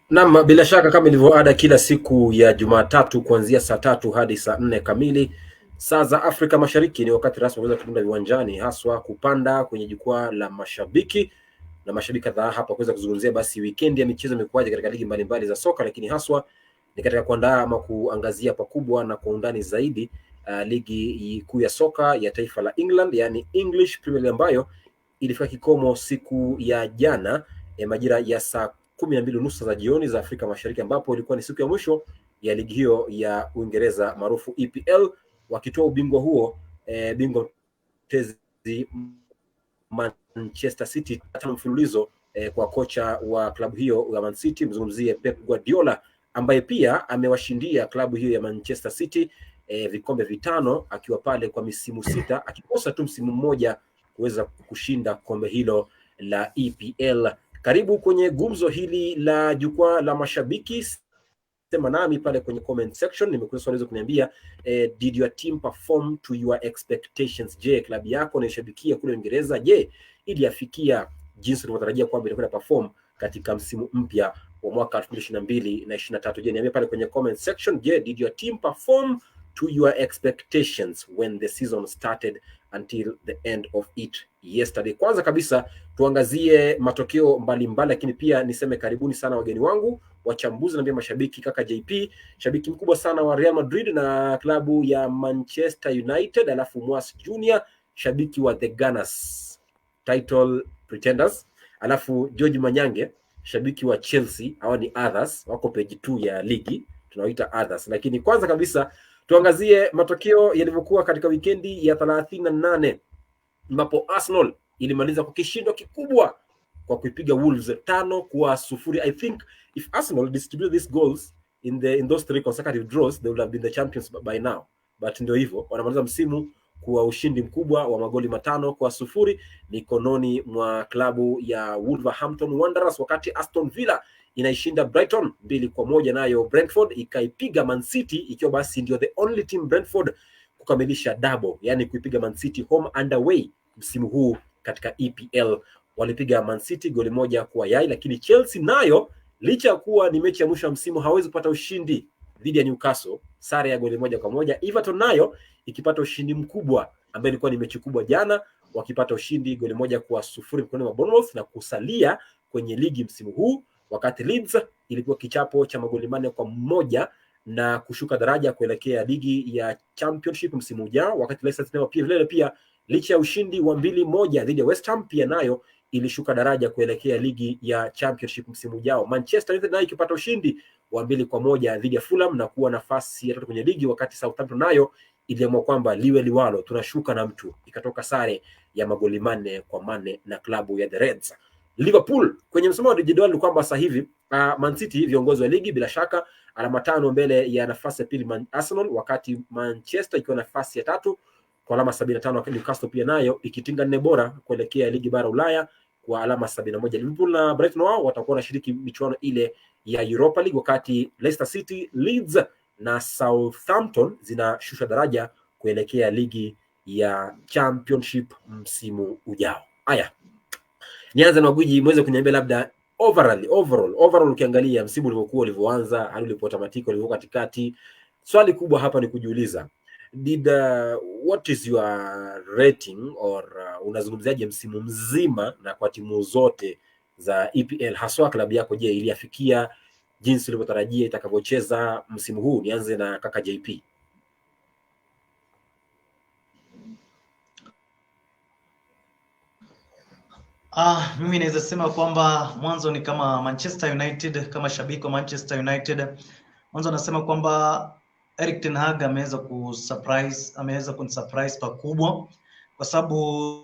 Naam, bila shaka kama ilivyoada kila siku ya Jumatatu kuanzia saa 3 hadi saa 4 kamili saa za Afrika Mashariki ni wakati rasmi wa kuenda viwanjani, haswa kupanda kwenye jukwaa la mashabiki na mashabiki kadhaa hapa kuweza kuzungumzia basi weekend ya michezo imekuwaje katika ligi mbalimbali za soka, lakini haswa ni katika kuandaa ama kuangazia pakubwa na kwa undani zaidi ligi kuu ya soka ya taifa la England, yani English Premier League, ambayo ilifika kikomo siku ya jana majira ya saa 12:30 za jioni za Afrika Mashariki, ambapo ilikuwa ni siku ya mwisho ya ligi hiyo ya Uingereza maarufu EPL, wakitoa ubingwa huo bingwa mtetezi Manchester City tano mfululizo kwa kocha wa klabu hiyo ya Man City, mzungumzie Pep Guardiola, ambaye pia amewashindia klabu hiyo ya Manchester City vikombe vitano akiwa pale kwa misimu 6, akikosa tu msimu mmoja kuweza kushinda kombe hilo la EPL. Karibu kwenye gumzo hili la jukwaa la mashabiki. Sema nami pale kwenye comment section. Nimekuwa swali kuniambia did your team perform to your expectations? Je, klabu yako unayoshabikia kule Uingereza, je, iliafikia jinsi ulivyotarajia kwamba itakwenda perform katika msimu mpya wa mwaka 2022 na 23? Je, niambie pale kwenye comment section. Je, did your team perform to your expectations when the season started until the end of it yesterday? Kwanza kabisa tuangazie matokeo mbalimbali, lakini pia niseme karibuni sana wageni wangu, wachambuzi na pia mashabiki. Kaka JP, shabiki mkubwa sana wa Real Madrid na klabu ya Manchester United, alafu Mwas Junior, shabiki wa the Gunners, title pretenders, alafu George Manyange, shabiki wa Chelsea. Hawa ni others, wako page 2 ya ligi, tunaoita others. Lakini kwanza kabisa tuangazie matokeo yalivyokuwa katika wikendi ya 38, ambapo Arsenal ilimaliza kwa kishindo kikubwa kwa kuipiga Wolves 5-0. I think if Arsenal distributed these goals in those 3 consecutive draws, they would have been the champions by now. But ndio hivyo, wanamaliza msimu kwa ushindi mkubwa wa magoli 5-0 mikononi mwa klabu ya Wolverhampton Wanderers, wakati Aston Villa inaishinda Brighton 2-1, nayo Brentford ikaipiga Man City, ikiwa basi ndio the only team Brentford kukamilisha double, yani kuipiga Man City home and away msimu huu katika EPL. Walipiga Man City goli 1 kwa yai, lakini Chelsea nayo licha kuwa ni mechi ya mwisho wa msimu hawezi kupata ushindi dhidi ya Newcastle, sare ya goli 1-1. Everton nayo ikipata ushindi mkubwa ambaye ilikuwa ni mechi kubwa jana, wakipata ushindi goli 1-0 mkononi mwa Bournemouth na kusalia kwenye ligi msimu huu, wakati Leeds ilikuwa kichapo cha magoli 4-1 na kushuka daraja kuelekea ligi ya Championship msimu ujao, wakati Leicester City pia licha ya ushindi wa 2-1 dhidi ya West Ham pia nayo ilishuka daraja kuelekea ligi ya Championship msimu ujao. Manchester United nayo ikipata ushindi wa 2-1 dhidi ya Fulham na kuwa nafasi ya 3 kwenye ligi, wakati Southampton nayo iliamua kwamba liwe liwalo, tunashuka na mtu, ikatoka sare ya magoli 4-4 na klabu ya the Reds. Liverpool kwenye msimamo wa jedwali kwamba sasa hivi Man City viongozi wa ligi bila shaka, alama 5 mbele ya nafasi ya pili Arsenal, wakati Manchester ikiwa nafasi ya 3 kwa alama 75, wakati Newcastle pia nayo ikitinga 4 bora kuelekea ligi bara Ulaya kwa alama 71. Liverpool na Brighton wao watakuwa wanashiriki michuano ile ya Europa League, wakati Leicester City, Leeds na Southampton zinashusha daraja kuelekea ligi ya Championship msimu ujao. Haya, nianze na gwiji, mweze kuniambia labda overall ukiangalia msimu ulivyoanza hadi ulipotamatika, ulivyokuwa katikati. Swali kubwa hapa ni kujiuliza, what is your rating or unazungumziaje msimu mzima na kwa timu zote za EPL, haswa klabu yako? Je, iliafikia jinsi ulivyotarajia itakavyocheza msimu huu? Nianze na kaka JP. Mimi naweza sema kwamba mwanzo ni kama Manchester United, kama shabiki wa Manchester United, mwanzo nasema kwamba Erik ten Hag ameweza kunisurprise pakubwa, kwa sababu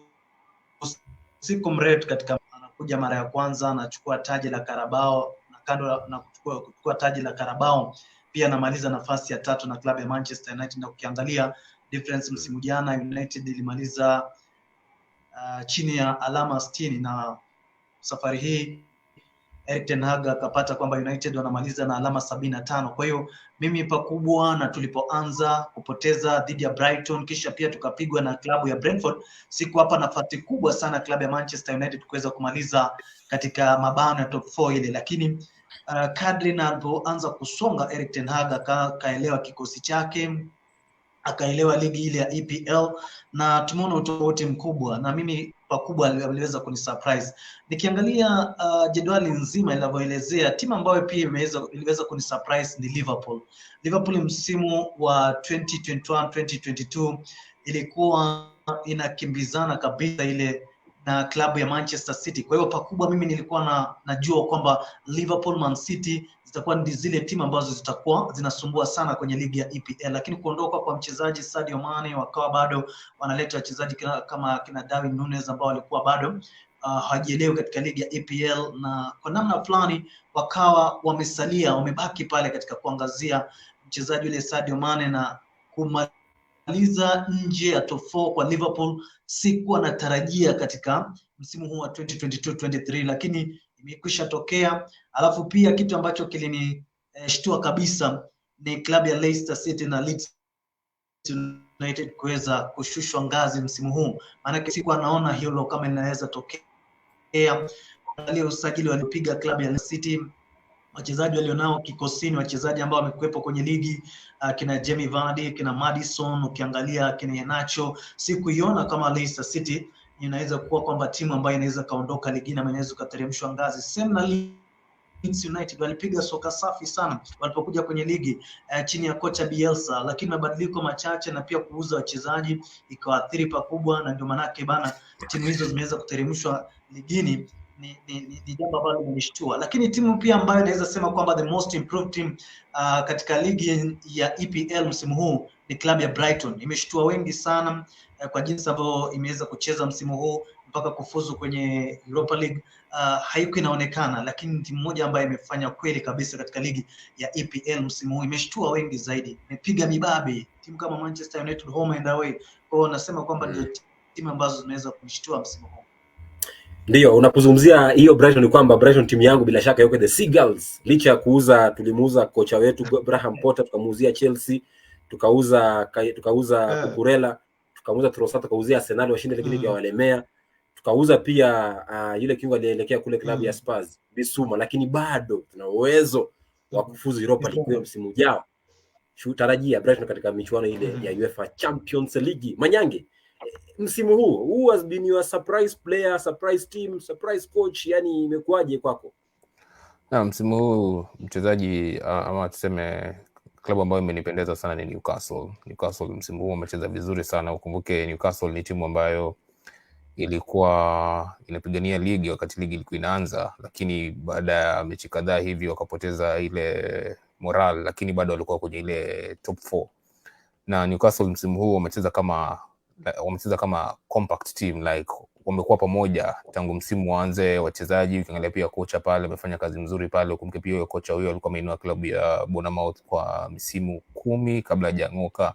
siku mrefu katika anakuja mara ya kwanza anachukua taji la Carabao, na kando na kuchukua taji la Carabao pia anamaliza nafasi ya 3 na klabu ya Manchester United. Na ukiangalia difference msimu jana United ilimaliza chini ya alama 60, na safari hii Erik ten Hag akapata kwamba United wanamaliza na alama 75. Kwa hiyo mimi pakubwa, na tulipoanza kupoteza dhidi ya Brighton kisha pia tukapigwa na klabu ya Brentford, siku hapa nafasi kubwa sana klabu ya Manchester United kuweza kumaliza katika mabano ya top 4 ile, lakini kadri na alipoanza kusonga Erik ten Hag akaelewa kikosi chake, akaelewa ligi ile ya EPL na tumeona utofauti mkubwa, na mimi pakubwa aliweza kunisurprise nikiangalia jedwali nzima linavyoelezea. Timu ambayo pia iliweza kunisurprise ni Liverpool. Liverpool msimu wa 2021 2022 ilikuwa inakimbizana kabisa ile na klabu ya Manchester City. Kwa hiyo pakubwa mimi nilikuwa najua kwamba Liverpool, Man City zitakuwa ndi zile timu ambazo zitakuwa zinasumbua sana kwenye ligi ya EPL, lakini kuondoka kwa mchezaji Sadio Mane wakawa bado wanaleta wachezaji kama kina Darwin Núñez ambao walikuwa bado hawajielewi katika ligi ya EPL, na kwa namna fulani wakawa wamebaki pale katika kuangazia mchezaji yule Sadio Mane na kumaliza nje ya top 4 kwa Liverpool. Sikuwa natarajia katika msimu huu wa 2022-23, lakini imekwisha tokea. Alafu pia kitu ambacho kilinishtua kabisa ni klabu ya Leicester City na Leeds United kuweza kushushwa ngazi msimu huu, maana sikuwa naona hilo kama linaweza tokea. Angalia usajili waliopiga klabu ya Leicester City, wachezaji walionao kikosini, wachezaji ambao wamekuwepo kwenye ligi, kina Jamie Vardy, kina Maddison, ukiangalia kina Iheanacho, sikuiona kama Leicester City inaweza kuwa kwamba timu ambayo inaweza kaondoka ligi na inaweza kuteremshwa ngazi. Same na Leeds United, walipiga soka safi sana walipokuja kwenye ligi chini ya kocha Bielsa, lakini mabadiliko machache na pia kuuza wachezaji ikawaathiri pakubwa, na ndio manake bana timu hizo zimeweza kuteremshwa ligini. Ni jambo ambalo limenishtua, lakini timu pia ambayo naweza sema kwamba the most improved team katika ligi ya EPL msimu huu ni klabu ya Brighton. Imeshtua wengi sana kwa jinsi ambavyo imeweza kucheza msimu huu mpaka kufuzu kwenye Europa League. Haiko inaonekana, lakini timu moja ambayo imefanya kweli kabisa katika ligi ya EPL msimu huu, imeshtua wengi zaidi, imepiga mibabe timu kama Manchester United home and away. Kwa hiyo nasema kwamba ndio timu ambazo zimeweza kushtua msimu huu. Ndio, unapozungumzia hiyo Brighton ni kwamba Brighton timu yangu bila shaka yuko the Seagulls. Licha ya tulimuuza kocha wetu Graham Potter, tukamuuzia Chelsea, tukauza Cucurella, tukauza Trossard, tukauzia Arsenal washinde ligi ya walemea. Tukauza pia yule kiungo alielekea kule klabu ya Spurs, Bissouma, lakini bado tuna uwezo wa kufuzu Europa League msimu ujao. Tarajia Brighton katika michuano ile ya UEFA Champions League. Manyange, msimu huu who has been your surprise player, surprise team, surprise coach, yani imekuwaje kwako? Na msimu huu mchezaji ama tuseme klabu ambayo imenipendeza sana ni Newcastle. Newcastle msimu huu wamecheza vizuri sana. Ukumbuke Newcastle ni timu ambayo ilikuwa inapigania ligi wakati ligi ilikuwa inaanza, lakini baada ya mechi kadhaa hivi wakapoteza ile moral, lakini bado walikuwa kwenye ile top 4. Na Newcastle msimu huu wamecheza kama compact team, like wamekuwa pamoja tangu msimu uanze. Wachezaji ukiangalia pia kocha pale amefanya kazi nzuri pale. Ukumbuke pia kocha huyo alikuwa ameinua klabu ya Bournemouth kwa misimu 10 kabla hajang'oka.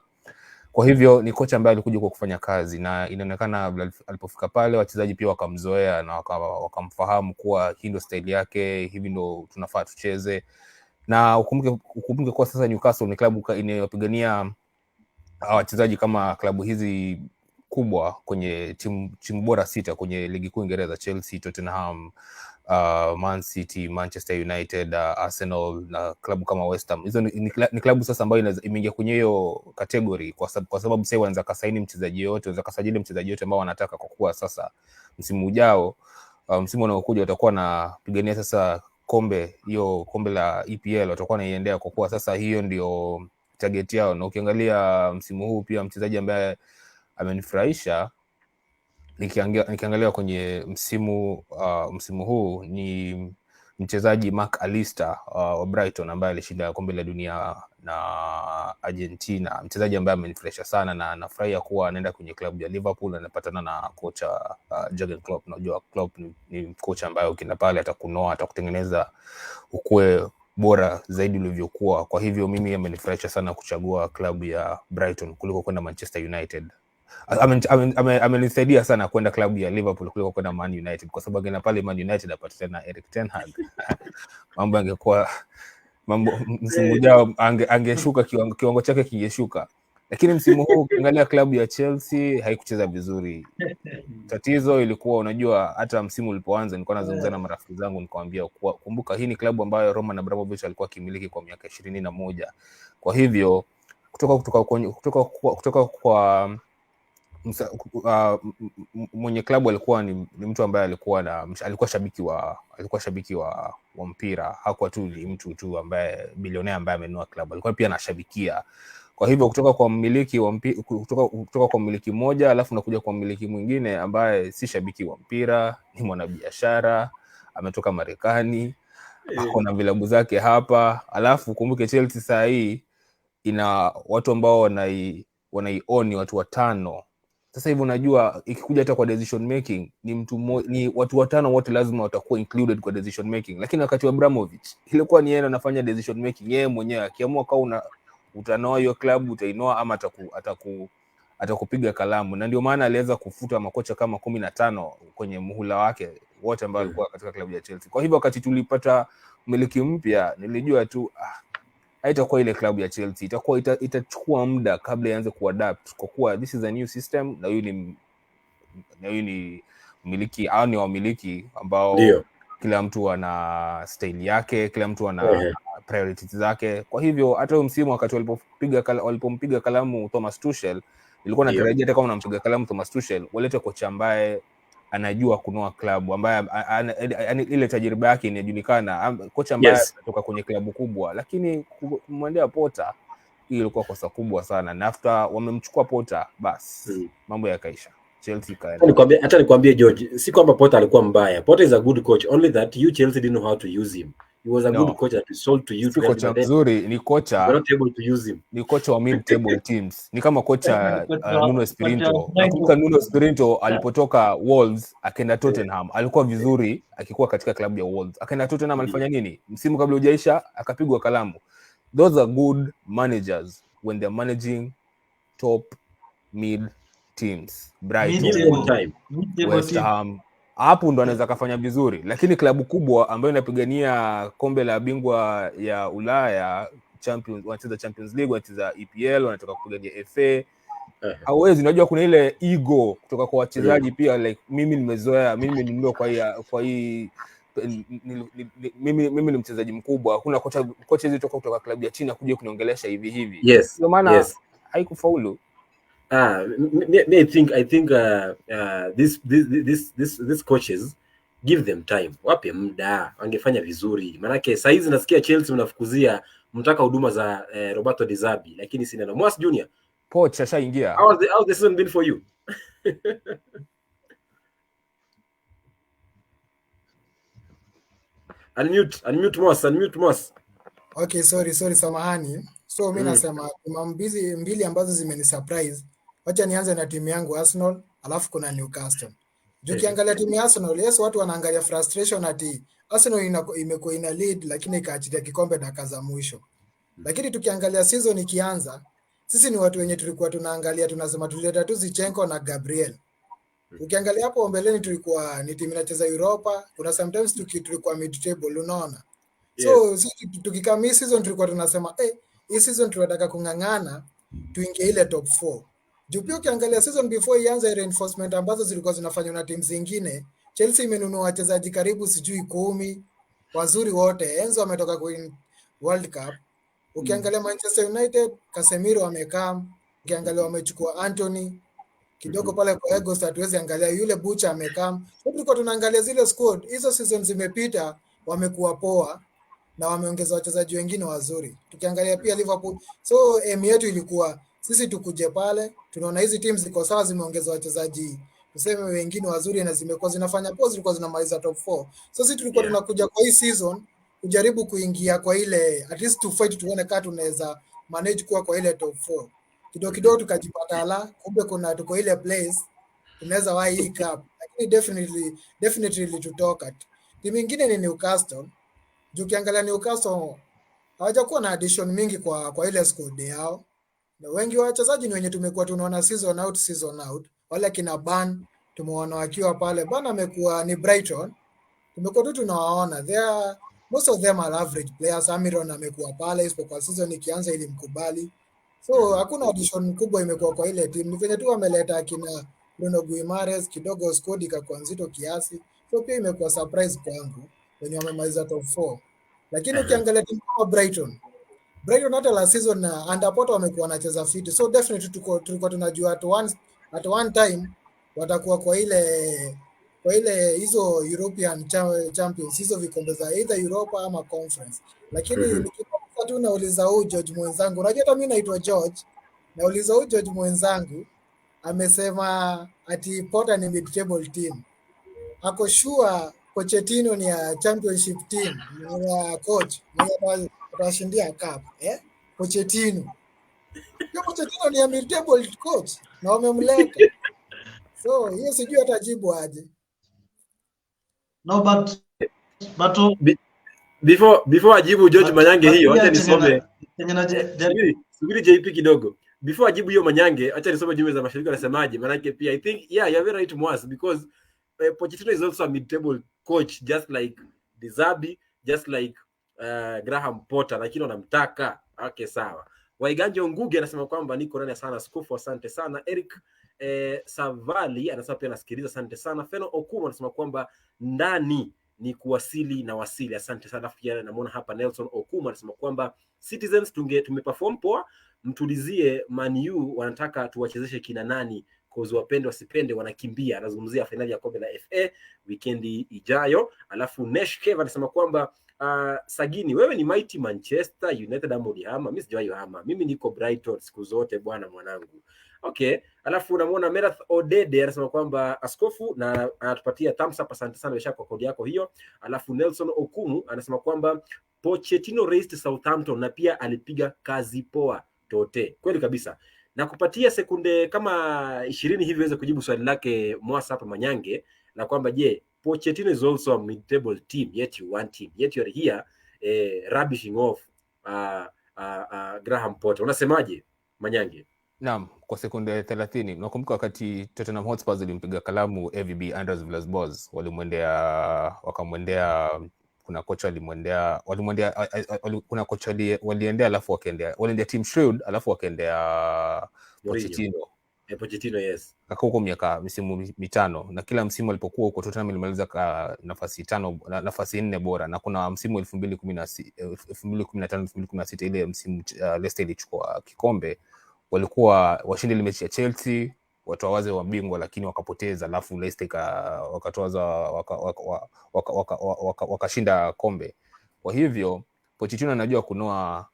Kwa hivyo ni kocha ambaye alikuja kwa kufanya kazi, na inaonekana alipofika pale wachezaji pia wakamzoea na wakamfahamu kuwa hii ndio style yake, hivi ndio tunafaa tucheze. Na ukumbuke kwa sasa Newcastle ni klabu inayopigania wachezaji kama klabu hizi kubwa kwenye timu bora 6 kwenye ligi kuu Uingereza: Chelsea, Tottenham, Man City, Manchester United, Arsenal na klabu kama West Ham. Hizo ni klabu sasa ambayo imeingia kwenye hiyo category kwa sababu sasa wanaweza kasaini mchezaji yote, wanaweza kasajili mchezaji yote ambao wanataka, kwa kuwa sasa msimu ujao, msimu unaokuja watakuwa na pigania sasa kombe la EPL watakuwa naiendea, kwa kuwa sasa hiyo ndio target yao. Na ukiangalia msimu huu pia mchezaji ambaye amenifurahisha nikiangalia kwenye msimu huu ni mchezaji Mark Allister wa Brighton ambaye alishinda kombe la dunia na Argentina. Mchezaji ambaye amenifurahisha sana, na nafurahia kuwa anaenda kwenye klabu ya Liverpool, anapatana na kocha Jurgen Klopp. Unajua Klopp ni kocha ambaye ukienda pale atakunoa, atakutengeneza ukue bora zaidi ulivyokuwa. Kwa hivyo mimi amenifurahisha sana kuchagua klabu ya Brighton kuliko kwenda Manchester United. Amenisaidia sana kwenda klabu ya Liverpool kuliko kwenda Man United, kwa sababu ngina pale Man United apatana na Erik ten Hag mambo msimu ujao angeshuka, kiwango chake kingeshuka. Lakini msimu huu ukiangalia klabu ya Chelsea haikucheza vizuri. Tatizo ilikuwa, unajua, hata msimu ulipoanza nilikuwa nazungumza na marafiki zangu nikamwambia, kumbuka hii ni klabu ambayo Roman Abramovich alikuwa akimiliki kwa miaka 21. Kwa hivyo kutoka kwa mwenye klabu alikuwa ni mtu ambaye alikuwa shabiki wa mpira. Hakuwa tu ni mtu tu ambaye bilionea ambaye amenunua klabu, alikuwa pia anashabikia. Kwa hivyo kutoka kwa mmiliki mmoja alafu nakuja kwa mmiliki mwingine ambaye si shabiki wa mpira, ni mwanabiashara, ametoka Marekani, ako na vilabu zake hapa. Alafu kumbuke Chelsea saa hii ina watu ambao wanaioni watu 5. Sasa hivi unajua ikikuja hata kwa decision making ni watu 5 wote lazima watakuwa included kwa decision making. Lakini wakati wa Abramovich ilikuwa ni yeye anafanya decision making yeye mwenyewe, akiamua kama utanoa hiyo klabu utainoa ama atakupiga kalamu. Na ndio maana aliweza kufuta makocha kama 15 kwenye muhula wake wote ambao walikuwa katika klabu ya Chelsea. Kwa hivyo wakati tulipata mmiliki mpya nilijua tu haitakuwa ile klabu ya Chelsea, itachukua muda kabla ianze kuadapt, kwa kuwa this is a new system na huyu ni mmiliki au ni wamiliki ambao kila mtu ana style yake, kila mtu ana priorities zake. Kwa hivyo hata msimu wakati walipompiga kalamu Thomas Tuchel, nilikuwa natarajia hata kama unampiga kalamu Thomas Tuchel walete kocha ambaye anajua kunoa klabu, ambaye ile tajriba yake inajulikana, kocha ambaye anatoka kwenye klabu kubwa. Lakini kumwendea Potter, hiyo ilikuwa kosa kubwa sana, na after wamemchukua Potter basi mambo yakaisha. Chelsea kaenda. Hata nikwambie George, si kwamba Potter alikuwa mbaya. Potter is a good coach, only that you Chelsea didn't know how to use him. He was a good coach that we sold to you. Si kocha mzuri, ni kocha not able to use him. Ni kocha wa mid table teams. Ni kama kocha Nuno Espirito. Nakumbuka Nuno Espirito alipotoka Wolves akaenda Tottenham, alikuwa vizuri akikuwa katika klabu ya Wolves. Akaenda Tottenham, alifanya nini? Msimu kabla hujaisha akapigwa kalamu. Those are good managers when they're managing top mid teams. Brighton, West Ham, hapo ndo anaweza kufanya vizuri. Lakini klabu kubwa ambayo inapigania kombe la bingwa ya Ulaya, wanacheza Champions League, wanacheza EPL, wanataka kupigania FA, hawezi. Unajua kuna ile ego kutoka kwa wachezaji pia, like mimi nimezoea, mimi nimeoa kwa hii mimi ni mchezaji mkubwa, hakuna kocha hizo kutoka klabu ya China kuja kuniongelesha hivi. Ndio maana haikufaulu. I think this coaches, give them time, wape muda, wangefanya vizuri. Manake saa hizi nasikia Chelsea mnafukuzia mtaka huduma za Roberto Di Zerbi, lakini si neno Moas Junior pocha shaingia. How the season been for you? Unmute Moas. Okay, sorry samahani. So mimi nasema mbili ambazo zimeni surprise. Wacha nianze na timu yangu Arsenal, alafu kuna Newcastle. Ukiangalia timu ya Arsenal, yes, watu wanaangalia frustration ati Arsenal imekuwa ina lead lakini ikaachilia kikombe dakika za mwisho. Lakini tukiangalia season ikianza, sisi ni watu wenye tulikuwa tunaangalia tunasema tuleta tu Zinchenko na Gabriel. Ukiangalia hapo mbeleni tulikuwa ni timu inacheza Europa, kuna sometimes tulikuwa mid table, unaona. So tukikamia season tulikuwa tunasema hii season tunataka kungangana tuingie ile top 4. Juu pia ukiangalia season before ianze reinforcement ambazo zilikuwa zinafanywa na timu zingine, Chelsea imenunua wachezaji karibu 10 wazuri wote. Enzo ametoka kwa World Cup. Ukiangalia Manchester United, Casemiro amekaa. Ukiangalia wamechukua Anthony kidogo pale kwa August, hatuwezi angalia yule Bucha amekaa. So tulikuwa tunaangalia zile squad. Hizo season zimepita, wamekuwa poa na wameongeza wachezaji wengine wazuri. Tukiangalia pia Liverpool, so aim yetu ilikuwa sisi tukuje pale, tunaona hizi teams ziko sawa, zimeongeza wachezaji tuseme wengine wazuri na zimekuwa zinafanya poa, zilikuwa zinamaliza top 4. So sisi tulikuwa tunakuja kwa hii season kujaribu kuingia kwa ile at least to fight, tuone kama tunaweza manage kuwa kwa ile top 4. Kidogo tukajipata ala, kumbe kuna tuko ile place tunaweza wahi hii cup, lakini definitely tutoka. Timu nyingine ni Newcastle. Ukiangalia Newcastle hawajakuwa na addition mingi kwa ile squad yao. Na wengi wa wachezaji ni wenye tumekuwa tunaona season out. Wale kina Ban tumeona wakiwa pale. Ban amekuwa ni Brighton. Tumekuwa tu tunawaona. Most of them are average players. Amiron amekuwa pale isipokuwa season ikianza ilimkubali. So hakuna addition kubwa imekuwa kwa ile team. Ni venye tu wameleta akina Bruno Guimaraes, kidogo squad ikakuwa nzito kiasi. So pia imekuwa surprise kwangu wenye wamemaliza top 4. Lakini ukiangalia timu kama Brighton hata la season na under Potter wamekuwa wanacheza fiti. So definitely tulikuwa tunajua at one time watakuwa kwa ile hizo European Champions, hizo vikombe za either Europa ama Conference. Lakini nikipata tu nauliza huyu George mwenzangu, unajua hata mimi naitwa George, nauliza huyu George mwenzangu amesema ati Potter ni mid-table team. Ako sure Pochettino ni ya championship team, ni ya coach, mwenye atashindia cup, Pochettino. Hiyo Pochettino ni ya mid-table coach na wamemleta. So hiyo sijui atajibu aje. No, but before ajibu George Manyange hiyo, acha nisome. Subiri JP kidogo. Before ajibu hiyo Manyange, acha nisome jumbe za mashabiki wanasemaje. Maana pia I think you're very right Mwas, because Pochettino is also a mid-table coach just like Dizabi, just like Graham Potter, lakini wanamtaka. Okay, sawa. Waiganje Nguge anasema kwamba niko ndani sana Skufu, asante sana. Eric Savali anasema pia nasikiliza, asante sana. Feno Okumu anasema kwamba ndani ni kuwasili na wasili, asante sana. Pia namuona hapa Nelson Okumu anasema kwamba Citizens tumeperform poa, mtulizie. Man U wanataka tuwachezeshe kina nani, cause wapende wasipende wanakimbia. Anazungumzia finali ya kombe la FA weekendi ijayo. Alafu Nesh Kev anasema kwamba Sagini, wewe ni mighty Manchester United ama ulihama? Mimi sijawahi hama, mimi niko Brighton siku zote bwana mwanangu. Okay, alafu namuona Merath Odede anasema kwamba askofu, na anatupatia thumbs up, asante sana besha kwa kodi yako hiyo. Alafu Nelson Okumu anasema kwamba Pochettino raised Southampton na pia alipiga kazi poa tote. Kweli kabisa. Na kupatia sekunde kama 20 hivi uweze kujibu swali lake Mwasa hapa Manyange, na kwamba je, Pochettino is also a mid-table team, yet you want him, yet you are here rubbishing off Graham Potter. Unasemaje Manyange? Naam, kwa sekunde 30. Nakumbuka wakati Tottenham Hotspur ilimpiga kalamu AVB Anders Villas-Boas, wakamwendea kuna kocha waliendea alafu waliendea Team Shrew alafu wakaendea Pochettino. Pochettino, yes. Huko misimu mitano, na kila msimu alipokuwa huko Tottenham ilimaliza nafasi 4 bora, na kuna msimu 2015-2016 ile msimu Leicester ilichukua kikombe, walikuwa washindi ile mechi ya Chelsea, watoawaze wa bingwa, lakini wakapoteza, alafu Leicester wakatoaza wakashinda kombe. Kwa hivyo Pochettino anajua kunoa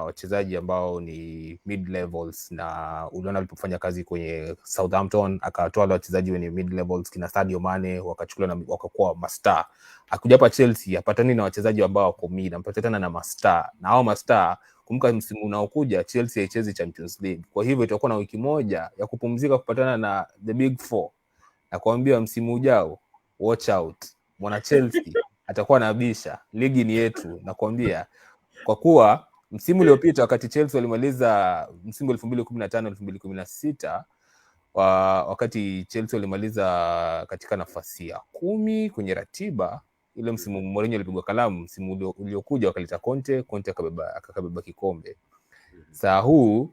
wachezaji ambao ni mid levels, na uliona alipofanya kazi kwenye Southampton akatoa wale wachezaji wenye mid levels kina Sadio Mane, wakachukua na wakakuwa mastar. Akuja hapa Chelsea apatani na wachezaji ambao wako mid, ampatana na mastar, na hao mastar kumbuka msimu unaokuja Chelsea haichezi Champions League. Kwa hivyo itakuwa na wiki moja ya kupumzika kupatana na the big four, na kuambia msimu ujao watch out, mwana Chelsea atakuwa anabisha, ligi ni yetu. Na kuambia kwa kuwa msimu uliopita wakati Chelsea walimaliza msimu 2015-2016, wakati Chelsea walimaliza katika nafasi ya 10 kwenye ratiba, ile msimu Mourinho alipigwa kalamu. Msimu uliokuja wakaleta Conte akabeba kikombe. Saa huu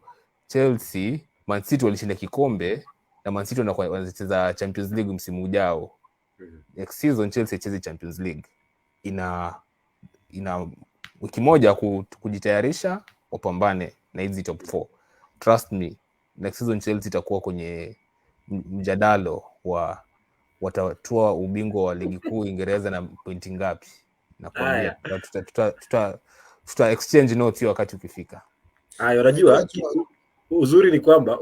Chelsea, Man City walishinda kikombe, na Man City wanacheza Champions League msimu ujao. Next season Chelsea icheze Champions League. Ina wiki moja kujitayarisha wapambane na hizi top 4. Trust me, next season Chelsea itakuwa kwenye mjadalo wa watatoa ubingwa wa ligi kuu Uingereza na pointi ngapi. Nakwambia tuta exchange notes wakati ukifika. Unajua uzuri ni kwamba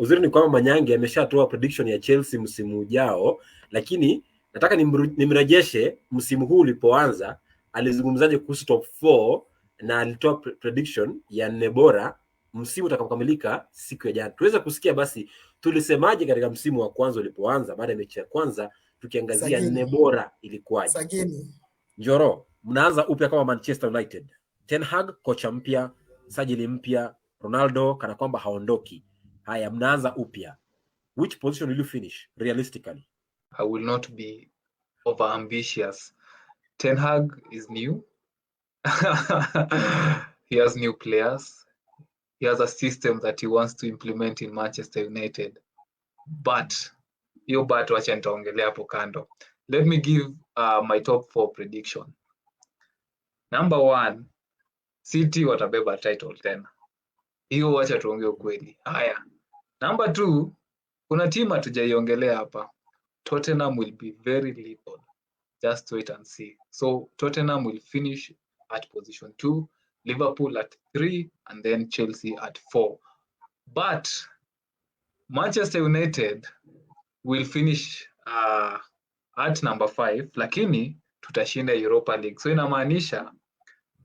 Manyange ameshatoa prediction ya Chelsea msimu ujao, lakini nataka nimrejeshe msimu huu ulipoanza alizungumzaje kuhusu top 4, na alitoa prediction ya 4 bora msimu utakapokamilika siku ya jana. Tuweza kusikia basi tulisemaje katika msimu wa kwanza ulipoanza, baada ya mechi ya kwanza tukiangazia 4 bora ilikuwaje. Sagini Njoro, mnaanza upya kama Manchester United. Ten Hag kocha mpya, sajili mpya, Ronaldo kana kwamba haondoki. Haya, mnaanza upya. Which position will you finish realistically? I will not be over ambitious. Ten Hag is new. He has new players. he has a system that he wants to implement in Manchester United. But hiyo but wacha nitaongelea hapo kando. Let me give my top 4 prediction. Number 1, City watabeba title tena. Hiyo wacha tuongee ukweli. Haya. Number 2, kuna timu hatujaiongelea hapa. Tottenham will be very little. Just wait and see. So Tottenham will finish at position 2, Liverpool at 3, and then Chelsea at 4. But Manchester United will finish at number 5, lakini tutashinda Europa League. So inamaanisha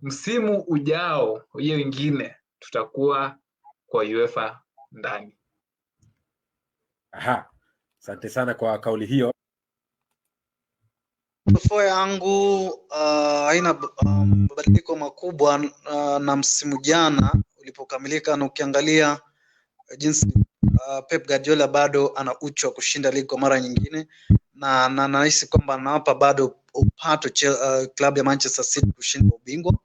msimu ujao hiyo ingine tutakuwa kwa UEFA ndani. Aha, asante sana kwa kauli hiyo. Top yangu haina mabadiliko makubwa na msimu jana ulipokamilika, na ukiangalia jinsi Pep Guardiola bado ana uchu wa kushinda ligi kwa mara nyingine, na nahisi kwamba anawapa bado upato klabu ya Manchester City kushinda ubingwa.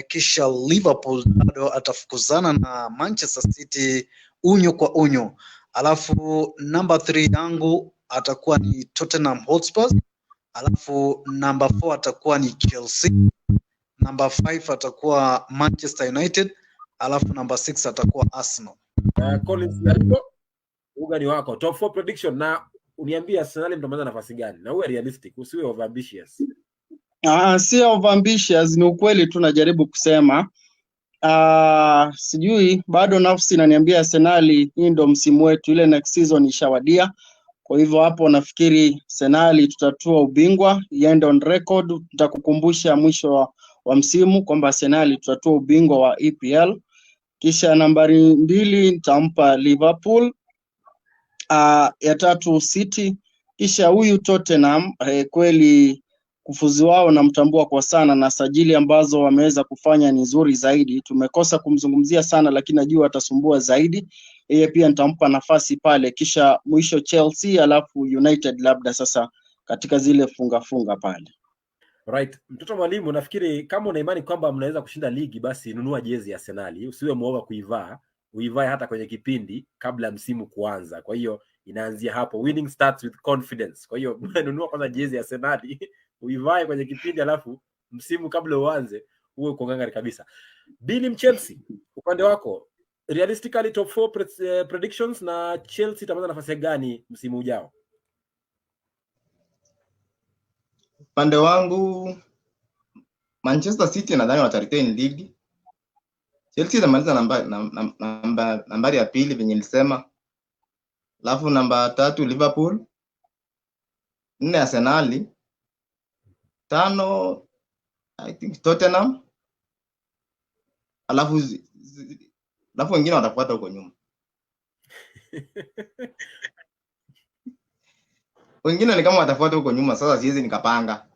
Kisha Liverpool bado atafukuzana na Manchester City unyo kwa unyo. Alafu number 3 yangu atakuwa ni Tottenham Hotspur. Alafu number 4 atakuwa ni Chelsea. Number 5 atakuwa Manchester United. Alafu number 6 atakuwa Arsenal. Collins, uga ni wako. Top 4 prediction, na uniambia Arsenal mtamaliza nafasi gani? Na uwe realistic, usiwe over ambitious. Si over ambitious, ni ukweli tu najaribu kusema. Sijui bado nafsi inaniambia Arsenal hii ndo msimu wetu, ile next season ishawadia. Kwa hivyo hapo nafikiri Arsenal tutatua ubingwa, iende on record. Nitakukumbusha mwisho wa msimu kwamba Arsenal tutatua ubingwa wa EPL. Kisha nambari 2 nitampa Liverpool, ya 3 City, kisha huyu Tottenham. Kweli kufuzu wao namtambua kwa sana, na sajili ambazo wameweza kufanya ni nzuri zaidi. Tumekosa kumzungumzia sana, lakini najua atasumbua zaidi. Yeye pia nitampa nafasi pale. Kisha mwisho Chelsea, alafu United labda sasa katika zile funga pale. Right, mtoto mwalimu, nafikiri kama una imani kwamba mnaweza kushinda ligi, basi nunua jezi ya Arsenal. Usiwe muoga kuivaa, uivae hata kwenye kipindi kabla ya msimu kuanza. Kwa hiyo inaanzia hapo. Winning starts with confidence. Kwa hiyo nunua kwanza jezi ya Arsenal, uivae kwenye kipindi, alafu msimu kabla uanze uwe uko ngangari kabisa. Billy Chelsea, upande wako realistically top 4 predictions, na Chelsea itamaliza nafasi gani msimu ujao? Upande wangu Manchester City nadhani wataretain league. Chelsea itamaliza nambari ya 2 venye nilisema. Alafu namba 3 Liverpool, 4 Arsenal, 5 I think Tottenham. Alafu wengine watafuata huko nyuma. Wengine ni kama watafuata huko nyuma, sasa siwezi nikapanga.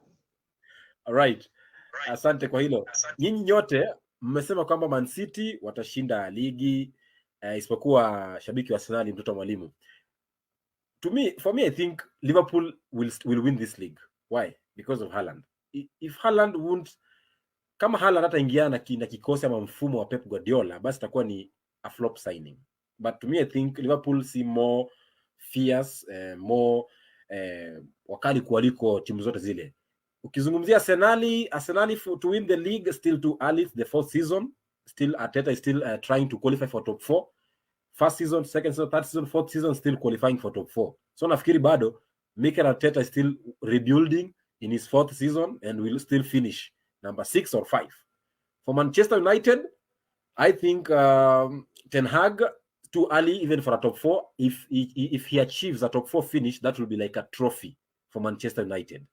Alright. Asante kwa hilo. Nyinyi nyote mmesema kwamba Man City watashinda ligi, isipokuwa shabiki wa Arsenal, mtoto mwalimu. For me I think Liverpool will win this league. Why? Because of Haaland. If Haaland won't, kama Haaland hata ingia na kikosi ama mfumo wa Pep Guardiola, basi itakuwa ni a flop signing. But to me I think Liverpool see more fierce, more wakali kuliko timu zote zile. Ukizungumzia Arsenal to win the league still too early, the 4th season. Still Arteta is still trying to qualify for top 4. First season, second season, third season, fourth season still qualifying for top 4. So nafikiri bado Mikel Arteta is still rebuilding in his 4th season and will still finish number 6 or 5. For Manchester United, I think Ten Hag too early even for a top 4. If he achieves a top 4 finish, that will be like a trophy for Manchester United.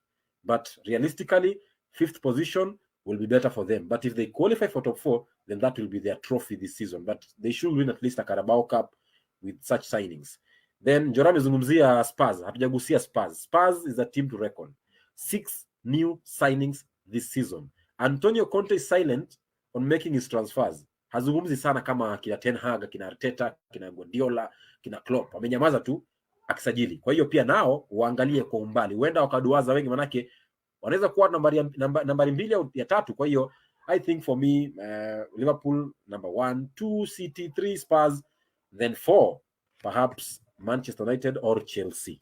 But realistically, 5th position will be better for them. But if they qualify for top 4, then that will be their trophy this season. But they should win at least a Carabao Cup with such signings. Then Joram zungumzia Spurs. Hatujagusia Spurs. Spurs is a team to reckon. 6 new signings this season. Antonio Conte is silent on making his transfers. Hazungumzi sana kama kina Ten Hag, kina Arteta, kina Guardiola, kina Klopp. Amenyamaza tu akisajili. Kwa hiyo pia nao waangalie kwa umbali. Huenda wakaduaza wengi, manake wanaweza kuwa nambari 2 au ya 3. Kwa hiyo I think for me, Liverpool number 1, 2 City, 3 Spurs, then 4 perhaps Manchester United or Chelsea.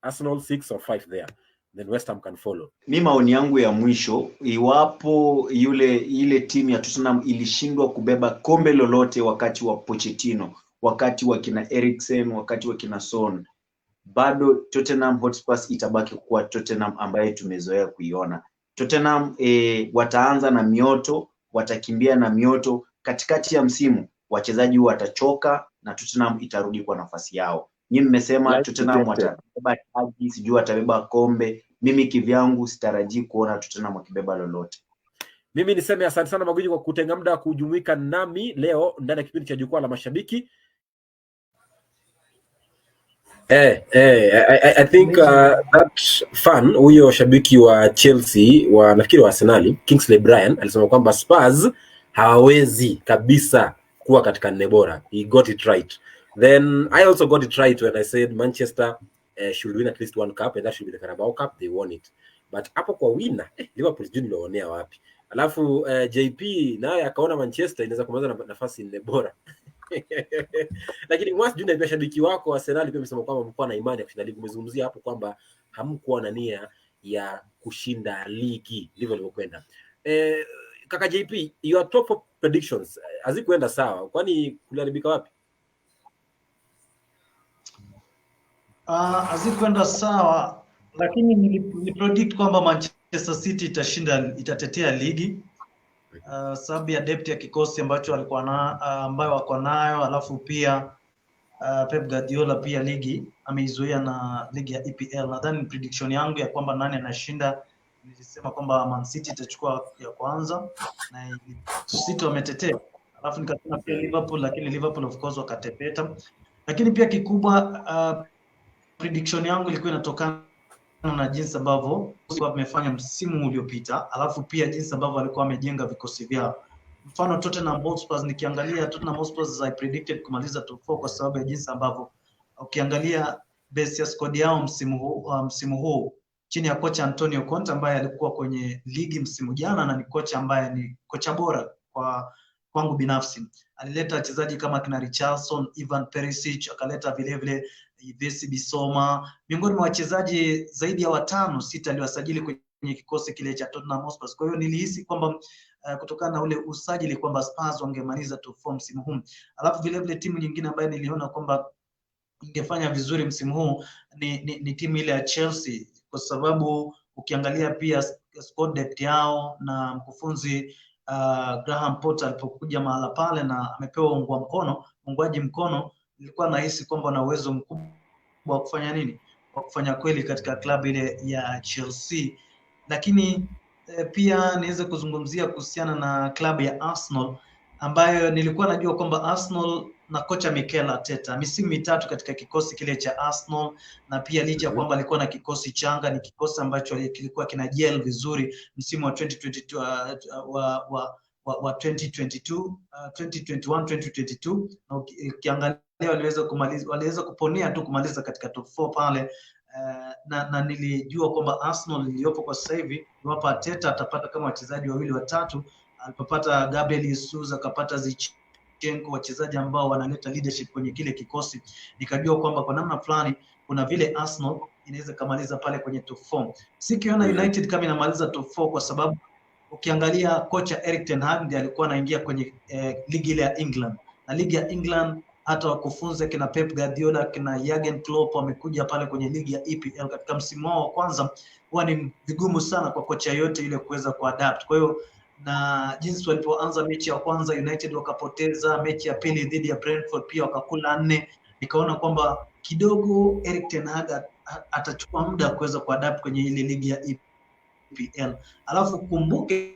Arsenal 6 or 5 there, then West Ham can follow. Mi maoni yangu ya mwisho, iwapo ile timu ya Tottenham ilishindwa kubeba kombe lolote wakati wa Pochettino, wakati wa kina Eriksen, wakati wa kina Son, bado Tottenham Hotspur itabaki kuwa Tottenham ambaye tumezoea kuiona. Tottenham wataanza na mioto, watakimbia na mioto, katikati ya msimu wachezaji watachoka na Tottenham itarudi kwa nafasi yao. Nyinyi mmesema Tottenham watabeba taji, sijui watabeba kombe. Mimi kivyangu sitarajii kuona Tottenham wakibeba lolote. Mimi niseme asante sana Maguji kwa kutenga muda kujumuika nami leo ndani ya kipindi cha Jukwaa la Mashabiki. I think that fan huyo shabiki wa Chelsea wa nafikiri wa Arsenal, Kingsley Bryan, alisema kwamba Spurs hawawezi kabisa kuwa katika nne bora. He got it right. Then I also got it right when I said Manchester should win at least one cup, and that should be the Carabao Cup. They won it. But hapo kwa winner, Liverpool sijui nimeonea wapi. Alafu JP naye akaona Manchester inaweza kumaliza na nafasi nne bora. Lakini mwasi juu na shabiki wako wa Arsenal pia amesema kwamba mko na imani ya kushinda ligi. Umezungumzia hapo kwamba hamkuwa na nia ya kushinda ligi, ndivyo ilivyokwenda. Kaka JP, your top of predictions hazikuenda sawa, kwani kuliharibika wapi? Hazikuenda sawa, lakini nilipredict kwamba Manchester City itatetea ligi. Sababu ya depth ya kikosi ambacho ambayo wako nayo, alafu pia Pep Guardiola pia ligi ameizuia na ligi ya EPL. Nadhani prediction yangu ya kwamba nani anashinda, nilisema kwamba Man City itachukua ya kwanza na City wametetea. Alafu nikasema pia Liverpool, lakini Liverpool of course wakatepeta. Lakini pia kikubwa prediction yangu ilikuwa inatokana na jinsi ambavyo wamefanya msimu uliopita, alafu pia jinsi ambavyo walikuwa wamejenga vikosi vyao. Mfano Tottenham Hotspur, nikiangalia Tottenham Hotspur I predicted kumaliza top 4 kwa sababu ya jinsi ambavyo ukiangalia base ya squad yao msimu huu chini ya kocha Antonio Conte ambaye alikuwa kwenye ligi msimu jana na ni kocha ambaye ni kocha bora kwangu binafsi. Alileta wachezaji kama kina Richarlison, Ivan Perisic, akaleta vile vile Yves Bissouma, miongoni mwa wachezaji zaidi ya 5-6 aliwasajili kwenye kikosi kile cha Tottenham Hotspur. Kwa hiyo nilihisi kwamba kutokana na ule usajili kwamba Spurs wangemaliza top 4 msimu huu. Alafu vile vile timu nyingine ambayo niliona kwamba ingefanya vizuri msimu huu ni timu ile ya Chelsea, kwa sababu ukiangalia pia squad depth yao na mkufunzi Graham Potter alipokuja mahala pale na amepewa uungwaji mkono, nilikuwa nahisi kwamba na uwezo mkubwa wa kufanya nini, wa kufanya kweli katika klabu ile ya Chelsea. Lakini pia niweze kuzungumzia kuhusiana na klabu ya Arsenal ambayo nilikuwa najua kwamba Arsenal na kocha Mikel Arteta misimu mitatu katika kikosi kile cha Arsenal, na pia licha kwamba alikuwa na kikosi changa, ni kikosi ambacho kilikuwa kina gel vizuri msimu wa 2022 wa 2021-2022, na ukiangalia waliweza kuponea tu kumaliza katika top 4 pale. Na nilijua kwamba Arsenal iliyopo kwa sasa hivi iwapo Arteta atapata kama wachezaji wawili watatu, alipopata Gabriel Jesus, akapata Zinchenko, wachezaji ambao wanaleta leadership kwenye kile kikosi, nikajua kwamba kwa namna fulani kuna vile Arsenal inaweza kamaliza pale kwenye top 4. Sikiona United kama inamaliza top 4 kwa sababu ukiangalia kocha Erik ten Hag ndiye alikuwa anaingia kwenye ligi ile ya England, na ligi ya England hata wakufunzi kina Pep Guardiola, kina Jurgen Klopp wamekuja pale kwenye ligi ya EPL katika msimu wao wa kwanza. Huwa ni vigumu sana kwa kocha yote ile kuweza kuadapt. Kwa hiyo na jinsi walipoanza mechi ya kwanza United wakapoteza, mechi ya pili dhidi ya Brentford pia wakakula 4, nikaona kwamba kidogo Erik ten Hag atachukua muda kuweza kuadapt kwenye ile ligi ya EPL. Alafu kumbuke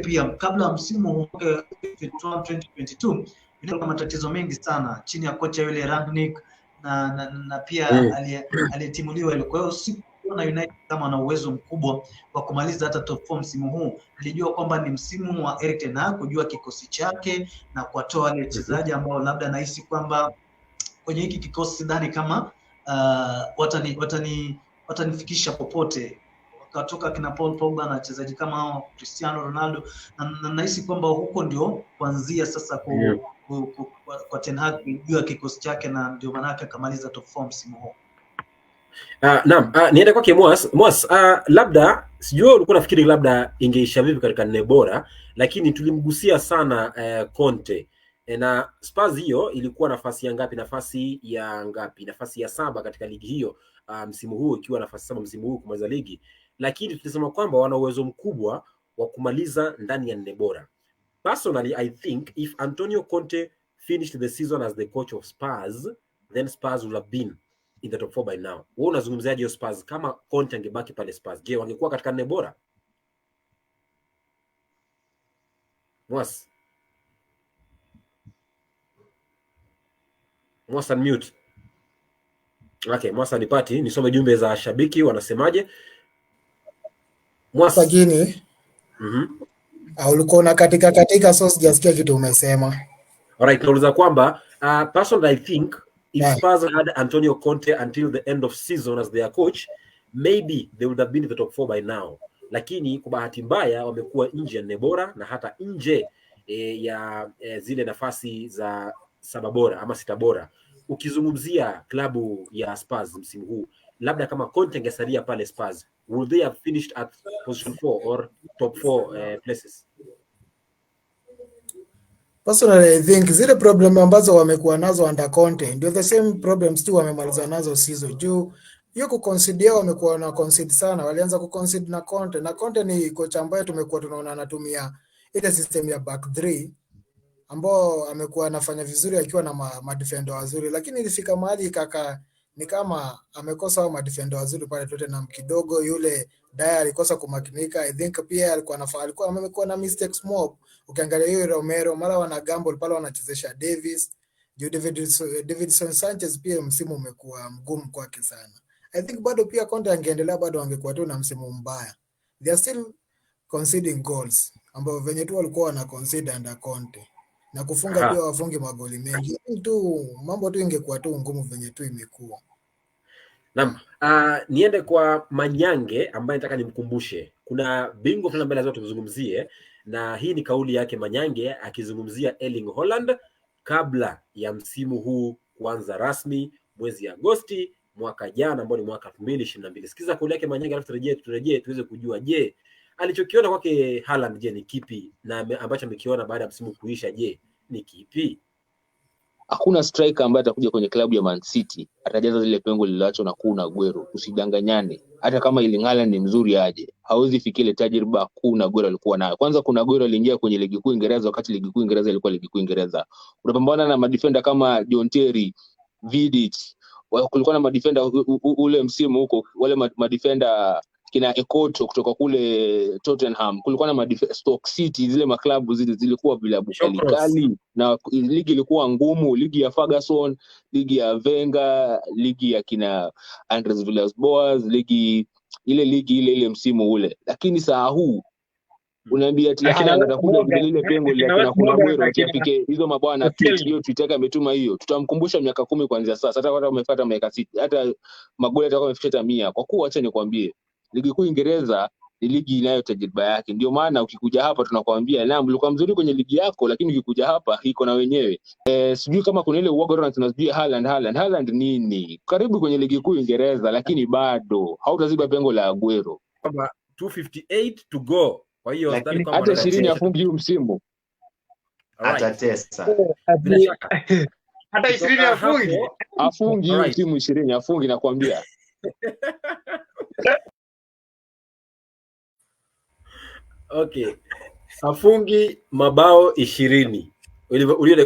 pia kabla msimu huu 2022 ilikuwa matatizo mengi sana chini ya kocha yule Rangnick na pia aliyetimuliwa ile. Kwa hiyo sikuona United kama na uwezo mkubwa wa kumaliza hata top 4 msimu huu. Nilijua kwamba ni msimu wa Erik ten Hag kujua kikosi chake na kuwatoa wale wachezaji ambao labda nahisi kwamba kwenye hiki kikosi sidhani kama watanifikisha popote katoka kina Paul Pogba na wachezaji kama hao Cristiano Ronaldo, na nahisi kwamba huko ndio kuanzia sasa kwa Ten Hag kujua kikosi chake, na ndio maana yake akamaliza top 4 msimu huu. Naam, niende kwake Mwas. Labda sijui ulikuwa nafikiri labda ingeisha vipi katika nne bora, lakini tulimgusia sana Conte. Na Spurs hiyo ilikuwa nafasi ya ngapi? Nafasi ya 7 katika ligi hiyo msimu huu, ikiwa nafasi 7 msimu huu kumaliza ligi, lakini tulisema kwamba wana uwezo mkubwa wa kumaliza ndani ya nne bora. Personally, I think if Antonio Conte finished the season as the coach of Spurs, then Spurs would have been in the top 4 by now. Wewe unazungumziaje hiyo Spurs kama Conte angebaki pale Spurs? Je, wangekuwa katika nne bora? Mwas unmute. Okay, Mwas anipati. Nisome jumbe za shabiki wanasemaje. Mwas Sagini. Ulikuwa na katika so sijasikia kitu umesema. Alright, nauliza kwamba personally I think if Spurs had Antonio Conte until the end of season as their coach, maybe they would have been in the top 4 by now. Lakini kwa bahati mbaya wamekuwa nje ya nne bora na hata nje ya zile nafasi za 7 bora ama 6 bora. Ukizungumzia klabu ya Spurs msimu huu, labda kama Conte angesalia pale Spurs, would they have finished at position 4 or top 4 places? Personally, I think zile problem ambazo wamekuwa nazo under Conte ndio the same problems tu wamemaliza nazo season. Juu hiyo kuconcede wamekuwa na concede sana. Walianza kuconcede na Conte. Na Conte ni coach ambaye tumekuwa tunaona anatumia ile system ya back 3 ambao amekuwa anafanya vizuri akiwa na madefender wazuri, lakini ilifika mahali ni kama amekosa wa madefender wazuri pale Tottenham kidogo. Yule Dyer alikosa kumakinika. I think pia alikuwa amekuwa na mistakes mob. Ukiangalia hiyo Romero mara wana gamble pale wanachezesha Davis. Davidson Sanchez pia msimu umekuwa mgumu kwake sana. I think bado pia Conte angeendelea bado angekuwa tu na msimu mbaya. They are still conceding goals ambao venye tu walikuwa wana concede under Conte. Na kufunga pia wafungi magoli mengi. Tu mambo tu ingekuwa tu ngumu venye tu imekuwa. Naam, niende kwa Manyange ambaye nataka nimkumbushe. Kuna bingwa fulani mbele zote tuzungumzie, na hii ni kauli yake Manyange akizungumzia Erling Haaland kabla ya msimu huu kuanza rasmi mwezi Agosti mwaka jana ambao ni mwaka 2022. Sikiza kauli yake Manyange alafu turejee tuweze kujua je, alichokiona kwake Haaland je ni kipi, na ambacho amekiona baada ya msimu kuisha je ni kipi? Hakuna striker ambaye atakuja kwenye klabu ya Man City atajaza zile pengo lililoachwa na Kun Aguero. Usidanganyane. Hata kama Erling Haaland ni mzuri aje, hawezi fikia ile tajriba Kun Aguero alikuwa nayo. Kwanza Kun Aguero aliingia kwenye ligi kuu Uingereza wakati ligi kuu Uingereza ilikuwa ligi kuu Uingereza. Unapambana na madefender kama John Terry, Vidic. Kulikuwa na madefender ule msimu huko, wale madefender kina Ekoto kutoka kule Tottenham. Kulikuwa na Stoke City, zile maklabu zilikuwa vilabu kali na ligi ilikuwa ngumu, ligi ya Ferguson, ligi ya Wenger, ligi ya kina Andres Villas-Boas, ligi ile msimu ule. Lakini saa huu unaambia ati Haaland atakuja vile ile pengo ile kina Kun Aguero atafike hizo mabwana hiyo tutaka ametuma hiyo. Tutamkumbusha miaka 10 kuanzia sasa, hata wamefuata miaka 6, hata magoli atakuwa amefikisha 100. Kwa kuwa acha nikwambie, ligi kuu Uingereza ni ligi inayo tajriba yake. Ndio maana ukikuja hapa tunakwambia naam ulikuwa mzuri kwenye ligi yako, lakini ukikuja hapa iko na wenyewe. Sijui kama kuna ile uoga tunajua Haaland nini. Karibu kwenye ligi kuu Uingereza lakini bado hautaziba pengo la Aguero. Kama 258 to go. Kwa hiyo hata 20 afungi huu msimu. Atatesa. Hata 20 afungi huu msimu 20 afungi nakwambia. Okay. Afungi mabao 20.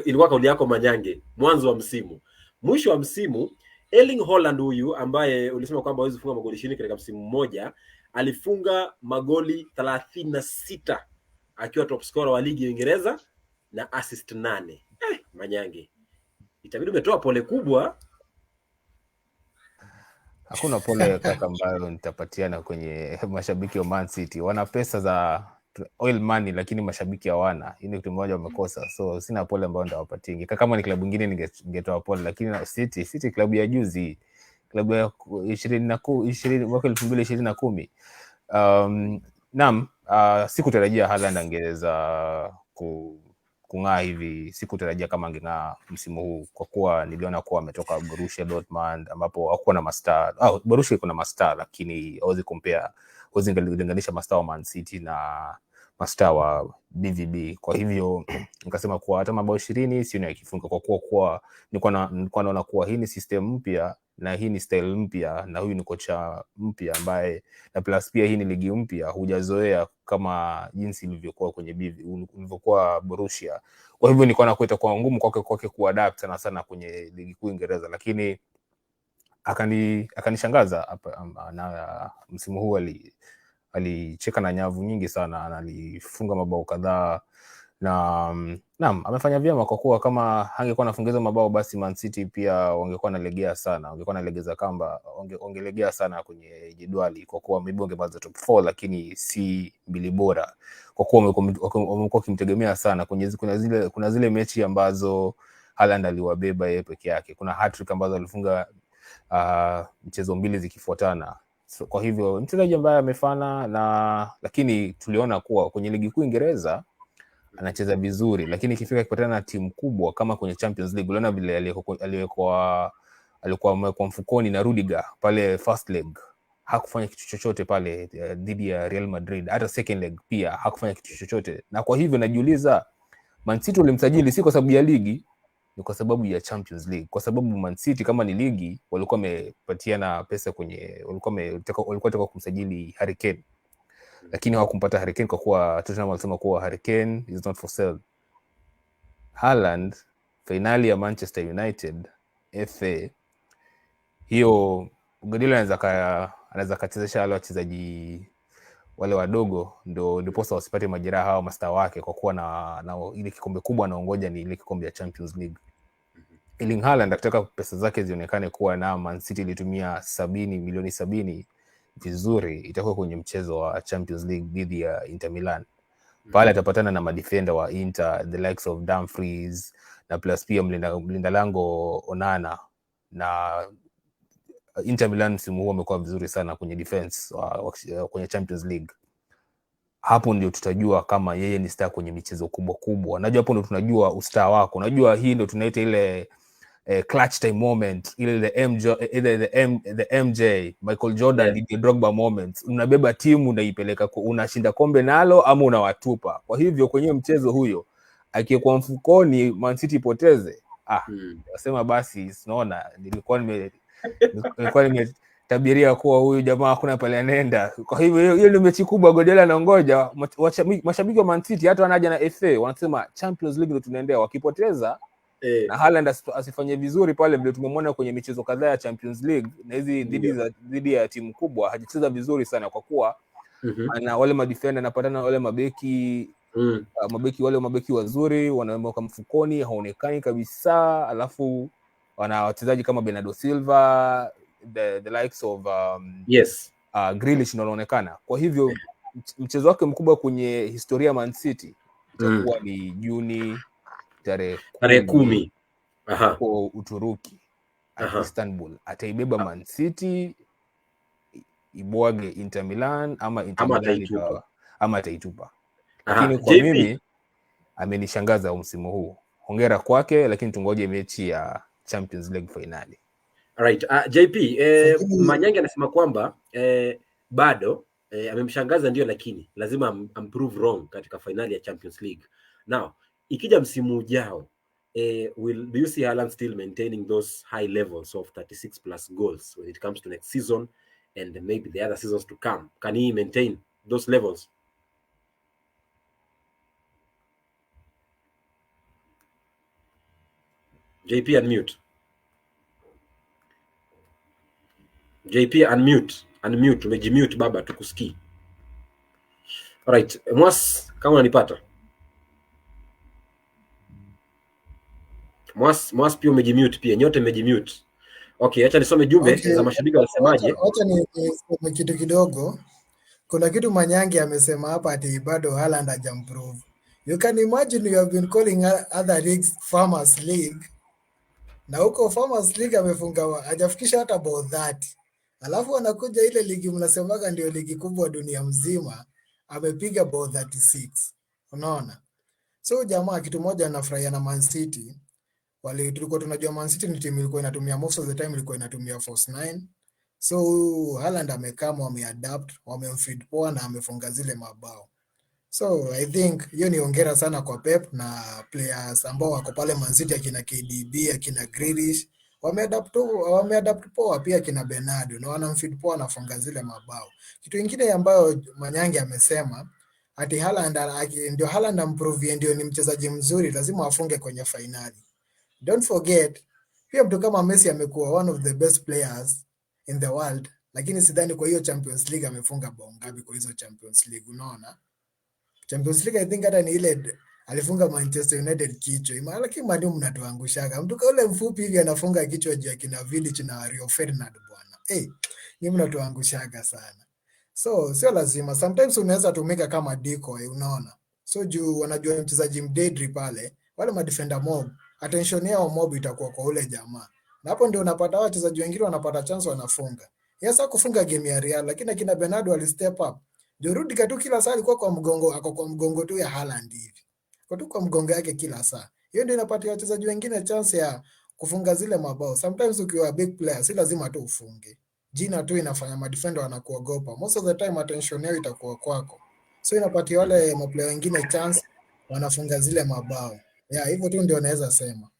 Ilikuwa kauli yako Manyange mwanzo wa msimu. Mwisho wa msimu Erling Haaland huyu ambaye ulisema kwamba hawezi kufunga magoli 20 katika msimu mmoja, alifunga magoli 36 akiwa top scorer wa ligi ya Uingereza na assist 8. Manyange, itabidi umetoa pole kubwa. Hakuna pole kaka ambayo nitapatiana kwenye mashabiki wa Man City. Wana pesa za oil money lakini mashabiki hawana. Hii ni kitu moja wamekosa. So sina pole ambayo nitawapatia. Kama ni klabu nyingine ningetoa pole, lakini na City klabu ya juzi, klabu ya 20 mwaka 2020 Naam, sikutarajia Haaland angeweza kung'aa hivi. Sikutarajia kama angeng'aa msimu huu, kwa kuwa niliona kuwa ametoka Borussia Dortmund ambapo hakuwa na mastaa. Borussia iko na mastaa, lakini hauwezi kulinganisha mastaa wa Man City na mastaa wa BVB. Kwa hivyo nikasema kuwa hata mabao 20 sioni akifunga, kwa kuwa nilikuwa naona kuwa hii ni system mpya na hii ni style mpya na huyu ni kocha mpya ambaye, na plus pia hii ni ligi mpya, hujazoea kama jinsi ilivyokuwa kwenye ilivyokuwa Borussia. Kwa hivyo nilikuwa nakuita kwa ngumu kwake kuadapt sana kwenye ligi kuu Uingereza, lakini akanishangaza hapa na msimu huu alicheka na nyavu nyingi sana na alifunga mabao kadhaa na naam, amefanya vyema, kwa kuwa kama hangekuwa anafungiza mabao basi Man City pia wangekuwa nalegea sana, wangekuwa nalegeza kamba, wangelegea sana kwenye jedwali, kwa kuwa maybe wangemaliza top 4 lakini si mbili bora, kwa kuwa wamekuwa kimtegemea sana kuna zile mechi ambazo Haaland aliwabeba yeye peke yake. Kuna hat-trick ambazo alifunga mchezo 2 zikifuatana. So, kwa hivyo mchezaji ambaye amefana lakini tuliona kuwa kwenye ligi kuu Uingereza anacheza vizuri, lakini ikifika kupatana na timu kubwa kama kwenye Champions League, unaona vile alikuwa amewekwa mfukoni na Rudiger pale first leg, hakufanya kitu chochote pale dhidi ya Real Madrid. Hata second leg pia hakufanya kitu chochote, na kwa hivyo najiuliza, Man City walimsajili si kwa sababu ya ligi, ni kwa sababu ya Champions League, kwa sababu Man City kama ni ligi walikuwa wamepatiana pesa walikuwa wanataka kumsajili Harry Kane, lakini hawakumpata Harry Kane kwa kuwa Tottenham walisema kuwa Harry Kane is not for sale. Haaland, finali ya Manchester United FA, hiyo Guardiola anaweza kachezesha wale wachezaji wale wadogo ndiposa wasipate majeraha hawa mastaa wake, kwa kuwa na ile kikombe kubwa anaongoja ni ile kikombe ya Champions League. Erling Haaland akitaka pesa zake zionekane kuwa na Man City ilitumia milioni 70 vizuri, itakuwa kwenye mchezo wa Champions League dhidi ya Inter Milan. Pale atapatana na madefender wa Inter, the likes of Dumfries, na plus pia mlinda lango Onana. Na Inter Milan msimu huu amekuwa vizuri sana kwenye defense kwenye Champions League. Hapo ndio tutajua kama yeye ni star kwenye michezo kubwa. Najua hapo ndio tunajua ustar wako. Najua hii ndio tunaita ile clutch time moment, ile the MJ Michael Jordan, Didier Drogba moment. Unabeba timu unaipeleka, unashinda kombe nalo ama unawatupa. Kwa hivyo kwenye mchezo huyo akikuwa mfukoni Man City poteze, wasema basi sinaona nilikuwa nimetabiria kuwa huyu jamaa hakuna pale anaenda. Kwa hivyo hiyo ndio mechi kubwa Guardiola anaongoja. Mashabiki wa Man City hata wanaja na FA wanasema Champions League ndio tunaendea, wakipoteza na Haaland asifanye vizuri pale vile tumemwona kwenye michezo kadhaa ya Champions League na hizi dhidi ya timu kubwa, hajacheza vizuri sana, kwa kuwa ana wale madefender anapatana wale mabeki mabeki wazuri wanaweka mfukoni, haonekani kabisa. Alafu wana wachezaji kama Bernardo Silva, the likes of Grealish wanaonekana. Kwa hivyo mchezo wake mkubwa kwenye historia Man City itakuwa ni Juni tarehe 10 kwa Uturuki Istanbul. Ataibeba Man City, ibwage Inter Milan ama Inter Milan ama ataitupa. Lakini kwa mimi amenishangaza msimu huu. Hongera kwake, lakini tungoje mechi ya Champions League finali. Alright, JP, Manyange anasema kwamba bado amemshangaza ndio, lakini lazima amprove wrong katika finali ya Champions League. Now, ikija msimu ujao, do you see Haaland still maintaining those high levels of 36 plus goals when it comes to next season and maybe the other seasons to come? Can he maintain those levels? JP unmute. JP unmute, umejimute baba, tukusikii. Alright, Mwas, kama unanipata? Mwas pia umejimute pia, nyote mmejimute. Okay, acha nisome jumbe za mashabiki wanasemaje. Acha nisome kitu kidogo. Kuna kitu Manyange amesema hapa ati bado Haaland hajamprove. You can imagine you have been calling other leagues Farmers League. Na huko Farmers League amefunga hajafikisha hata about 30. Alafu anakuja ile ligi mnasemaga ndio ligi kubwa dunia mzima, amepiga ball 36. Unaona? So jamaa kitu moja anafurahia na Man City, tulikuwa tunajua Man City ni timu ilikuwa inatumia most of the time ilikuwa inatumia false 9. So Haaland amekama, wameadapt, wamemfeed poa na amefunga zile mabao. So I think hiyo ni hongera sana kwa Pep na players ambao wako pale Man City, akina KDB, akina Grealish, wameadapt poa, pia akina Bernardo na wanamfeed poa, anafunga zile mabao. Kitu kingine ambayo Manyange amesema ati Haaland amprove ndio ni mchezaji mzuri, lazima afunge kwenye finali. Don't forget pia mtu kama Messi amekuwa one of the best players in the world, lakini sidhani kwa hiyo Champions League amefunga bao ngapi kwa hizo Champions League. Unaona, Champions League I think hata ni ile alifunga Manchester United kichwa, lakini madi mnatuangushaga. Mtu kule mfupi hivi anafunga kichwa juu ya kina Vidic na Rio Ferdinand bwana. Ni mnatuangushaga sana. So sio lazima, sometimes unaweza tumika kama decoy, unaona. So juu wanajua mchezaji mdedri pale, wale madefender mob, attention yao mob itakuwa kwa ule jamaa. Na hapo ndio unapata wachezaji wengine wanapata chance wanafunga. Yes, kufunga game ya Real, lakini akina Bernardo ali step up. Ndio Rudiger tu kila saa alikuwa kwa mgongo, ako kwa mgongo tu ya Haaland hivi. Kwa tu kwa mgongo yake kila saa. Hiyo ndio inapatia wachezaji wengine chance ya kufunga zile mabao. Sometimes ukiwa big player si lazima tu ufunge. Jina tu inafanya madefender wanakuogopa. Most of the time attention yao itakuwa kwako. So inapatia wale maplayer wengine chance, wanafunga zile mabao. Hivyo tu ndio naweza sema.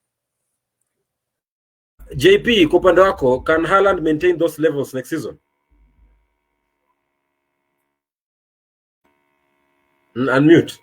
JP, kwa upande wako, can Haaland maintain those levels next season? Unmute.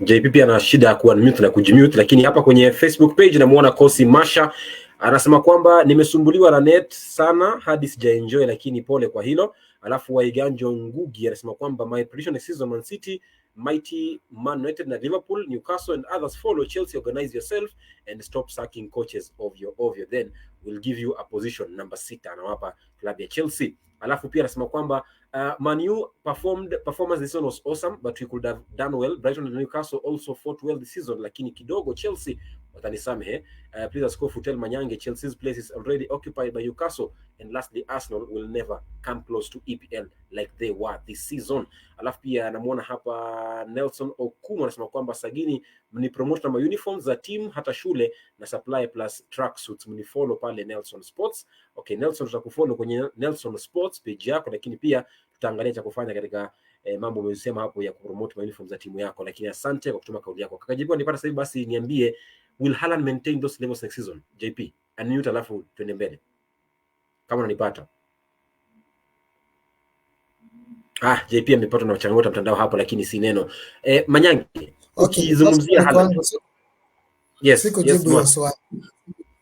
JP pia ana shida ya kuunmute na kujimute, lakini hapa kwenye Facebook page namuona Kosi Masha anasema kwamba nimesumbuliwa na net sana hadi sijaenjoy, lakini pole kwa hilo. Alafu Waiganjo Ngugi anasema kwamba my prediction next season Man City, Mighty, Man United na Liverpool, Newcastle and others follow. Chelsea, organize yourself and stop sucking coaches of your then we'll give you a position number 6. Anawapa klabu ya Chelsea. Alafu pia anasema kwamba Man U performance this season was awesome, but we could have done well. Brighton and Newcastle also fought well this season, lakini kidogo Chelsea watanisamehe. Please askofu tell Manyange Chelsea's place is already occupied by Newcastle, and lastly Arsenal will never come close to EPL like they were this season. Alafu pia namuona hapa Nelson Okumu anasema kwamba Sagini mnipromote na uniforms za team hata shule na supply plus tracksuits, mnifollow pale Nelson Sports. Okay Nelson, tutakufollow kwenye Nelson Sports page yako, lakini pia tutaangalia cha kufanya katika mambo umesema hapo ya kupromote uniforms za timu yako. Lakini asante kwa kutuma kauli yako. Kaka JP nipata sasa hivi, basi niambie, will Haaland maintain those levels next season? JP unmute alafu tuende mbele kama unanipata. JP amepata na changamoto mtandao hapo, lakini si neno. Manyange, ukizungumzia Haaland.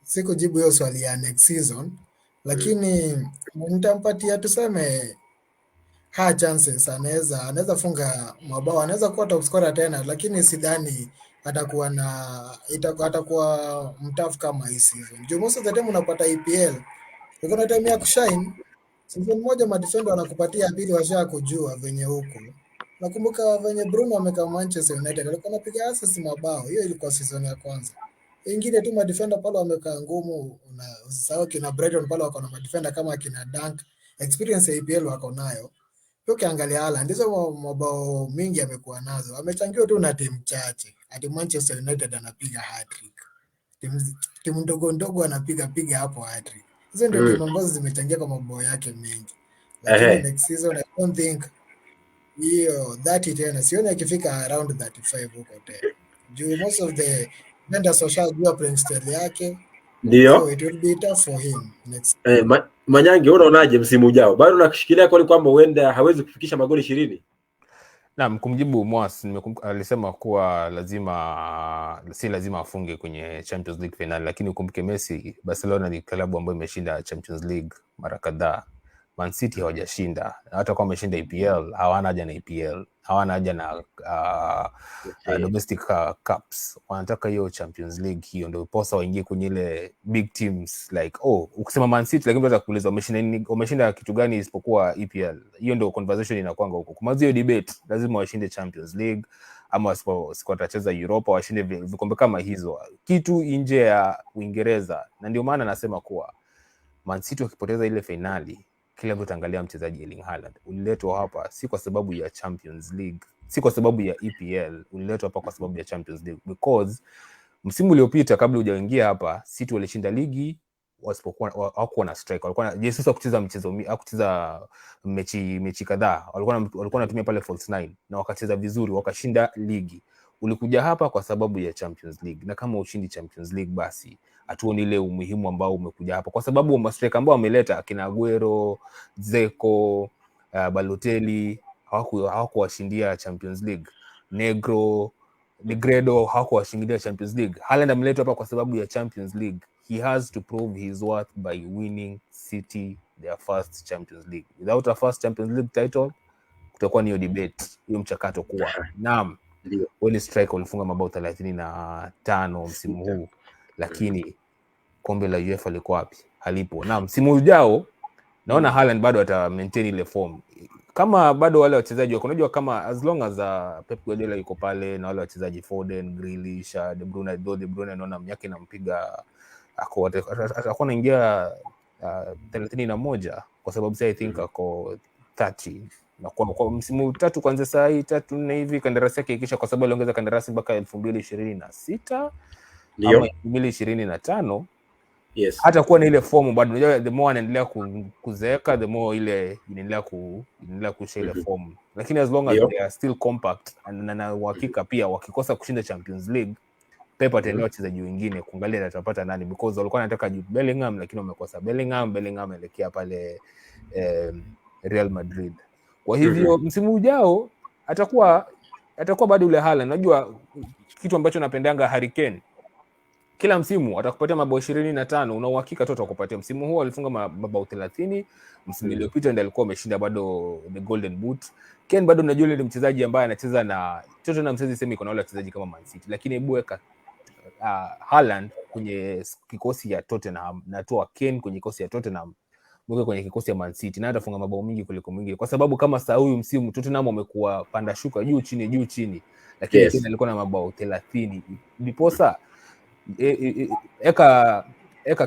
Sikujibu hiyo swali ya next season, lakini nitampatia tuseme chances, anaweza funga mabao, anaweza kuwa top scorer tena, lakini sidhani atakuwa mtafu kama hii season. Juu most of the time unapata EPL uko na time ya kushine. Season moja madefender wanakupatia pili, washa kujua venye huko. Nakumbuka venye Bruno amekaa Manchester United alikuwa anapiga assist mabao, hiyo ilikuwa season ya kwanza. Ingine tu madefender pale wamekaa ngumu, usisahau kina Brighton pale wako na madefender kama kina Dunk, experience ya EPL wako nayo. Ukiangalia Haaland hizo mabao mingi amekuwa nazo, amechangiwa tu na timu chache. Hadi Manchester United anapiga hat-trick, timu ndogo anapiga hapo hat-trick. Hizo ndio timu ambazo zimechangia kwa mabao yake mengi. Lakini next season I don't think hiyo 30 tena, sioni akifika around 35 huko tena. Juu most of the vendors washajua playing style yake. Ndio. So it will be tough for him next. Manyange, unaonaje msimu ujao? Bado unashikilia kwamba huenda hawezi kufikisha magoli 20? Naam, kumjibu Mwas, alisema kuwa si lazima afunge kwenye Champions League final, lakini ukumbuke Messi, Barcelona ni klabu ambayo imeshinda Champions League mara kadhaa. Man City hawajashinda, hata kama wameshinda EPL hawana haja na EPL, hawana haja na domestic cups. Wanataka hiyo Champions League, hiyo ndio posa waingie kwenye ile big teams like ukisema Man City lakini mtu atakuuliza wameshinda kitu gani isipokuwa EPL. Hiyo ndio conversation inakwanga huko. Kama hiyo debate lazima washinde Champions League ama watacheza Europa washinde vikombe kama hizo, kitu nje ya Uingereza. Na ndio maana nasema kuwa Man City wakipoteza ile finali, kila mtu ataangalia mchezaji Erling Haaland. Uliletwa hapa si kwa sababu ya Champions League, si kwa sababu ya EPL, uliletwa hapa kwa sababu ya Champions League, because msimu uliopita kabla hujaingia hapa City walishinda ligi wasipokuwa hawakuwa na striker. Walikuwa na Jesus kucheza mechi kadhaa, walikuwa wanatumia pale false 9 na wakacheza vizuri, wakashinda ligi. Ulikuja hapa kwa sababu ya Champions League, na kama ushindi Champions League basi hatuoni ile umuhimu ambao umekuja hapa, kwa sababu mastreka ambao wameleta akina Aguero, Zeko, Balotelli hawakuwashindia Champions League. Negredo hawakuwashindia Champions League. Haaland ameletwa hapa kwa sababu ya Champions League. He has to prove his worth by winning City their first Champions League. Without a first Champions League title, kutakuwa niyo debate, hiyo mchakato kuwa. Naam, wale striker walifunga mabao 35 msimu huu, lakini kombe la UEFA liko wapi? Halipo. Na msimu ujao naona Haaland bado ata maintain ile form. Kama bado wale wachezaji wako, unajua kama as long as Pep Guardiola yuko pale na wale wachezaji Foden, Grealish, De Bruyne naona mnyake nampiga atakuwa anaingia 31 kwa sababu sasa I think ako 30 na kwa msimu 3 kuanzia saa hii 3-4 hivi kandarasi yake ikisha, kwa sababu aliongeza kandarasi mpaka 2026 ama 2025. Yes. Hata kuwa na ile form bado, unajua the more anaendelea kuzeeka the more ile inaendelea kusha ile form, lakini as long as they are still compact na uhakika pia wakikosa kushinda Champions League, Pep ataendelea wachezaji wengine kuangalia atapata nani, because walikuwa wanataka Jude Bellingham lakini wamekosa Bellingham elekea pale Real Madrid. Kwa hivyo msimu ujao atakuwa bado ule Haaland. Unajua kitu ambacho napendanga Harry Kane, kila msimu atakupatia mabao 25, una uhakika tu atakupatia. Msimu huu alifunga mabao 30, msimu uliopita ndiye alikuwa ameshinda bado the Golden Boot. Kane bado unajua ile mchezaji ambaye anacheza na Tottenham, mchezaji sema iko na wale wachezaji kama Man City, lakini hebu weka Haaland kwenye kikosi ya Tottenham na toa Kane kwenye kikosi ya Tottenham, mweke kwenye kikosi ya Man City na atafunga mabao mingi kuliko mwingine, kwa sababu kama saa huyu msimu Tottenham wamekuwa panda shuka juu chini, lakini Kane alikuwa na mabao 30. Ndiposa eka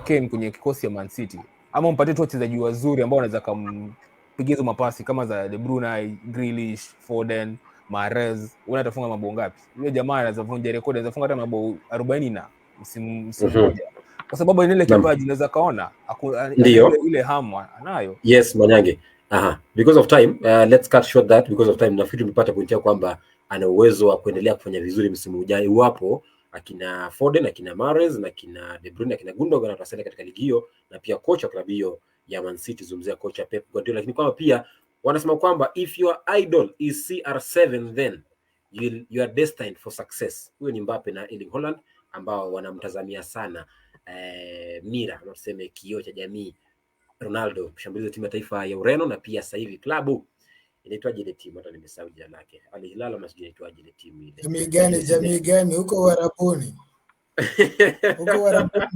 Kane kwenye kikosi ya Man City, ama umpatie tu wachezaji wazuri ambao wanaweza kumpigia mapasi kama za De Bruyne, Grealish, Foden, Mahrez. Unatafunga mabao ngapi? Yule jamaa anaweza vunja rekodi, anaweza funga hata mabao 40 na msimu mmoja, kwa sababu ile kipaji unaweza kaona ile hamu anayo. Yes, Manyange. Because of time, let's cut short that because of time. Nafikiri tumepata pointia kwamba ana uwezo wa kuendelea kufanya vizuri msimu ujao iwapo akina Foden, akina Mahrez na akina De Bruyne, akina Gundogan watasalia katika ligi hiyo, na pia kocha klabu hiyo ya Man City, zungumzia kocha Pep Guardiola. Lakini kwamba pia wanasema kwamba if your idol is CR7 then you are destined for success. Huyo ni Mbappe na Erling Haaland ambao wanamtazamia sana mira, tunasema kioo cha jamii, Ronaldo, mshambulizi wa timu ya taifa ya Ureno, na pia sasa hivi klabu inaitwaje ile timu, hata nimesahau jina lake, Al Hilal ama sijui inaitwaje ile timu ile. Jamii gani huko Warabuni? Huko Warabuni.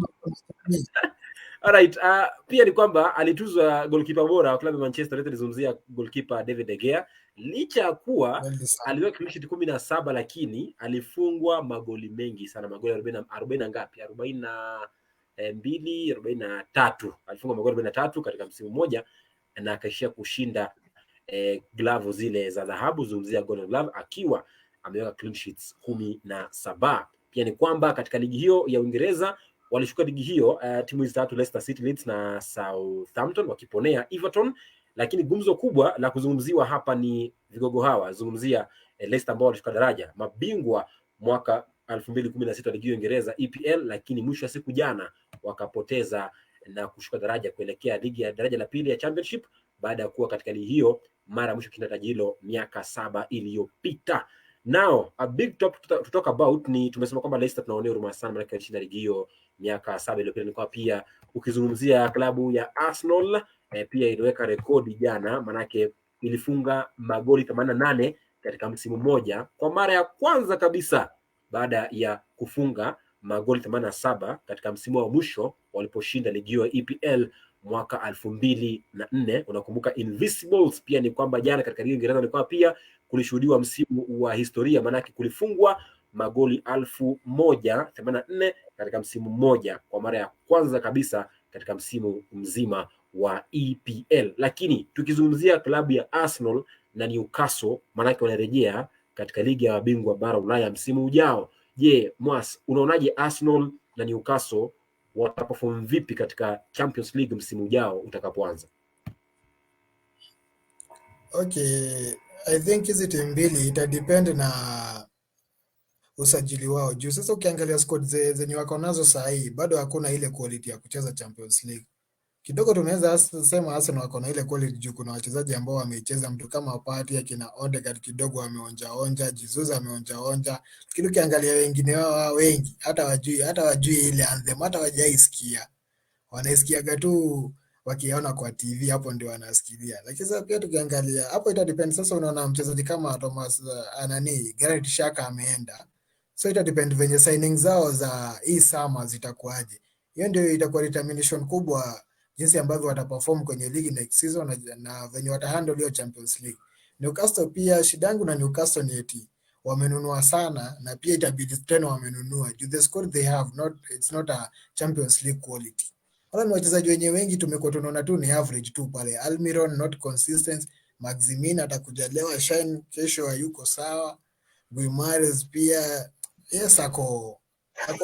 Alright, pia ni kwamba alituzwa goalkeeper bora wa klabu ya Manchester United, zungumzia goalkeeper David De Gea. Licha ya kuwa aliweka clean sheet 17, lakini alifungwa magoli mengi sana, magoli 40 ngapi? 42, 43. Alifunga magoli 43 katika msimu mmoja na akaishia kushinda glavu zile za dhahabu, zungumzia Golden Glove, akiwa ameweka clean sheets 17. Pia ni kwamba katika ligi hiyo ya Uingereza walishuka ligi hiyo timu hizi tatu, Leicester City, Leeds na Southampton, wakiponea Everton. Lakini gumzo kubwa la kuzungumziwa hapa ni vigogo hawa, zungumzia Leicester ambao walishuka daraja, mabingwa mwaka 2016 ligi ya Uingereza EPL, lakini mwisho wa siku jana wakapoteza na kushuka daraja kuelekea ligi ya daraja la pili ya Championship, baada ya kuwa katika ligi hiyo mara mwisho kinda taji hilo miaka 7 iliyopita. Now a big top to talk about ni tumesema kwamba Leicester tunaonea huruma sana, maana alishinda ligi hiyo miaka 7 iliyopita. Nilikuwa pia ukizungumzia klabu ya Arsenal pia iliweka rekodi jana, manake ilifunga magoli 88 katika msimu mmoja kwa mara ya kwanza kabisa baada ya kufunga magoli 87 katika msimu wa mwisho waliposhinda ligi ya EPL mwaka 2004. Unakumbuka Invincibles. Pia ni kwamba jana katika ligi ya Uingereza ilikuwa pia kulishuhudiwa msimu wa historia, manake kulifungwa magoli 1084 katika msimu mmoja kwa mara ya kwanza kabisa katika msimu mzima wa EPL. Lakini tukizungumzia klabu ya Arsenal na Newcastle, manake wanarejea katika ligi ya mabingwa bara Ulaya msimu ujao. Je, Mwas, unaonaje Arsenal na Newcastle wataperform vipi katika Champions League msimu ujao utakapoanza? Okay, I think hizi timu mbili itadepend na usajili wao. Juu sasa ukiangalia squad zenye wako nazo saa hii bado hakuna ile quality ya kucheza Champions League. Kidogo tunaweza sema Arsenal wako na ile quality juu kuna wachezaji ambao wamecheza, mtu kama Partey, akina Odegaard kidogo wameonja, Jesus ameonja. Lakini ukiangalia wengine wao wengi hata wajui ile anthem, hata wajaisikia. Wanaisikiaga tu wakiona kwa TV, hapo ndio wanasikilia. Lakini sasa pia tukiangalia hapo ita depend. Sasa unaona mchezaji kama Thomas Granit Xhaka ameenda. So ita depend venye signing zao za hii summer zitakuaje. Hiyo ndio itakuwa determination kubwa jinsi ambavyo wataperform kwenye ligi next season na venye watahandle hiyo Champions League. Newcastle pia, shida yangu na Newcastle ni eti wamenunua sana, na pia itabidi tena wamenunua. The squad they have it's not a Champions League quality. Wala ni wachezaji wenye wengi tumekuwa tunaona tu ni average tu pale. Almiron not consistent, Maximin atakuja leo shine, kesho hayuko sawa. Guimaraes pia yes ako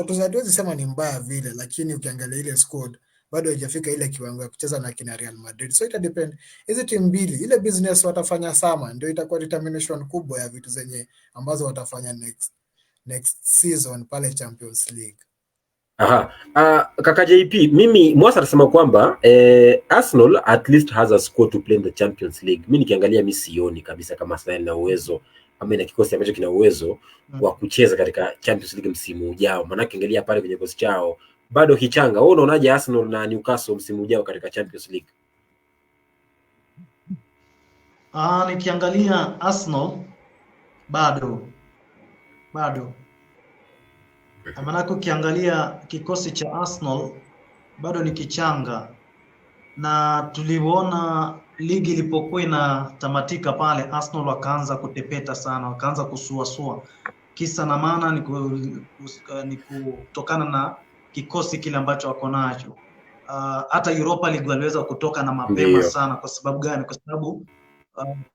tuzatuwezi sema ni mbaya vile, lakini ukiangalia ile squad bado haijafika ile kiwango ya kucheza na kina Real Madrid. So ita depend hizi timu mbili, ile business watafanya sama ndio itakuwa determination kubwa ya vitu zenye ambazo watafanya next season pale Champions League. Kaka JP, mimi Mwasa anasema kwamba Arsenal at least has a squad to play in the Champions League. Mimi nikiangalia mimi sioni kabisa kama Arsenal ina uwezo ama ina kikosi ambacho kina uwezo wa kucheza katika Champions League msimu ujao. Maana angalia pale kwenye kikosi chao bado kichanga. Wewe unaonaje Arsenal na Newcastle msimu ujao katika Champions League? Nikiangalia Arsenal bado maana ukiangalia kikosi cha Arsenal bado ni kichanga, na tuliona ligi ilipokuwa inatamatika pale Arsenal wakaanza kutepeta sana, wakaanza kusuasua. Kisa na maana ni kutokana na kikosi kile ambacho wako nacho. Hata Europa League waliweza kutoka na mapema sana. Kwa sababu gani? Kwa sababu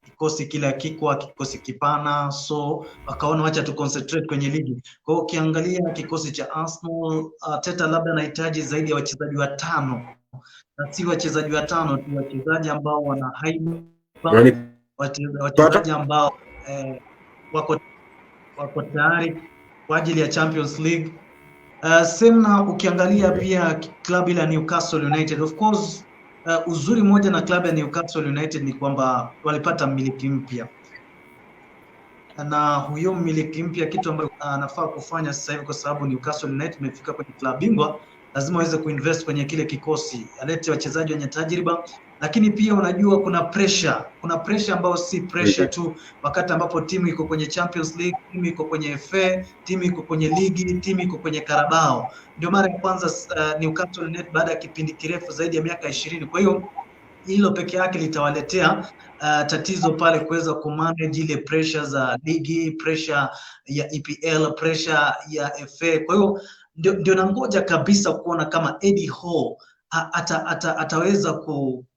kikosi kile hakikuwa kikosi kipana, so wakaona wacha tu concentrate kwenye ligi. Kwa hiyo ukiangalia kikosi cha Arsenal, Teta labda anahitaji zaidi ya wachezaji 5, na si wachezaji 5 tu, wachezaji ambao wana haiba, wachezaji ambao wako tayari kwa ajili ya Champions League. Sema ukiangalia pia klabu ile ya Newcastle United, of course uzuri moja na klabu ya Newcastle United ni kwamba walipata mmiliki mpya, na huyo mmiliki mpya kitu ambacho anafaa kufanya sasa hivi, kwa sababu Newcastle United imefika kwenye klabu bingwa, lazima aweze kuinvest kwenye kile kikosi, alete wachezaji wenye tajriba. Lakini pia unajua kuna pressure ambayo si pressure tu wakati ambapo timu iko kwenye Champions League, timu iko kwenye FA, timu iko kwenye ligi, timu iko kwenye Carabao. Ndio mara ya kwanza Newcastle United baada ya kipindi kirefu zaidi ya miaka 20. Kwa hiyo hilo peke yake litawaletea tatizo pale kuweza kumanage ile pressure za ligi, pressure ya EPL, pressure ya FA. Kwa hiyo ndio nangoja kabisa kuona kama Eddie Howe ataweza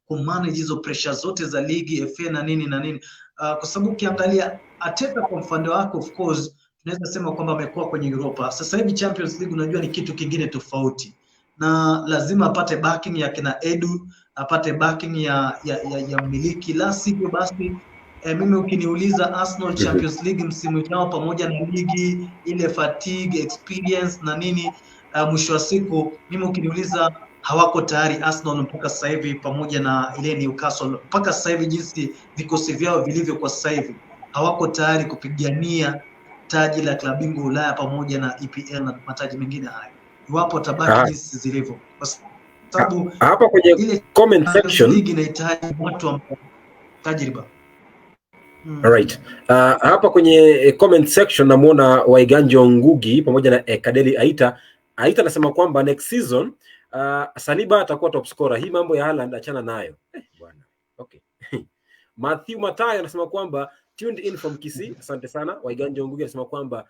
kumanage hizo pressure zote za ligi, FA na nini. Kwa sababu ukiangalia Arteta kwa mfano wake, of course tunaweza sema kwamba amekuwa kwenye Europa. Sasa hivi Champions League unajua ni kitu kingine tofauti, na lazima apate backing ya kina Edu, apate backing ya mmiliki, la sivyo basi mimi ukiniuliza Arsenal Champions League msimu ujao pamoja na ligi ile fatigue experience na nini, mwisho wa siku mimi ukiniuliza hawako tayari Arsenal mpaka sasa hivi, pamoja na ile Newcastle mpaka sasa hivi jinsi vikosi vyao vilivyo kwa sasa hivi, hawako tayari kupigania taji la klabu bingwa Ulaya pamoja na EPL na mataji mengine haya. iwapo tabaki jinsi zilivyo, kwa sababu hapa kwenye ile comment Champions section League inahitaji watu wa tajriba. Alright. Hapa kwenye comment section namuona Waiganjo Ngugi pamoja na Kadeli Aita. Aita anasema kwamba next season Saliba atakuwa top scorer. Hii mambo ya Haaland achana nayo. Bwana. Okay. Matthew Matayo anasema kwamba tuned in from Kisii. Asante sana. Waiganjo Ngugi anasema kwamba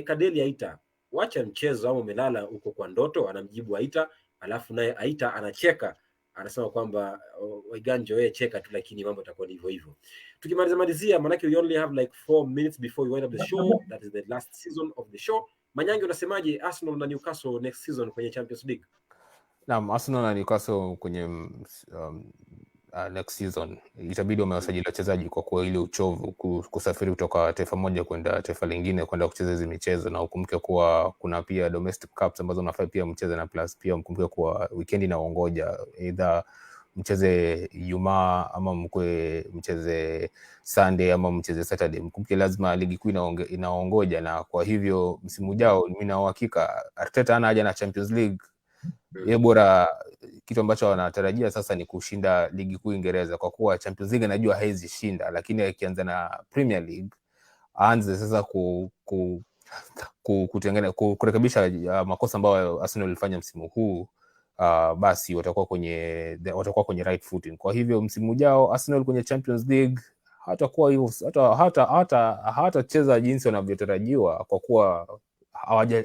Kadeli Aita, wacha mchezo au umelala uko kwa ndoto, anamjibu Aita, alafu naye Aita anacheka. Anasema kwamba Waiganjo wewe cheka tu, lakini mambo yatakuwa hivyo hivyo. Tukimalizia manake we only have like 4 minutes before we wind up the show. That is the last season of the show. Manyangi, unasemaje Arsenal na Newcastle next season kwenye Champions League? Naam, Arsenal na Newcastle kwenye next season itabidi wamewasajili wachezaji kwa kuwa ile uchovu kusafiri kutoka taifa moja kwenda taifa lingine kwenda kucheza hizo michezo, na ukumbuke kuwa kuna pia domestic cups ambazo unafaa pia mcheze, na plus pia mkumbuke kuwa weekend inaongoja, either mcheze Ijumaa ama mcheze Sunday ama mcheze Saturday. Mkumbuke lazima ligi kuu inaongoja, na kwa hivyo msimu ujao mimi na uhakika Arteta hana haja na Champions League. Yeye bora kitu ambacho anatarajia sasa ni kushinda ligi kuu Uingereza, kwa kuwa Champions League anajua haizi shinda, lakini akianza na Premier League aanze sasa kurekebisha makosa ambayo Arsenal ilifanya msimu huu, basi watakuwa kwenye right footing. Kwa hivyo msimu ujao Arsenal kwenye Champions League hatakuwa hivyo, hatacheza jinsi wanavyotarajiwa, kwa kuwa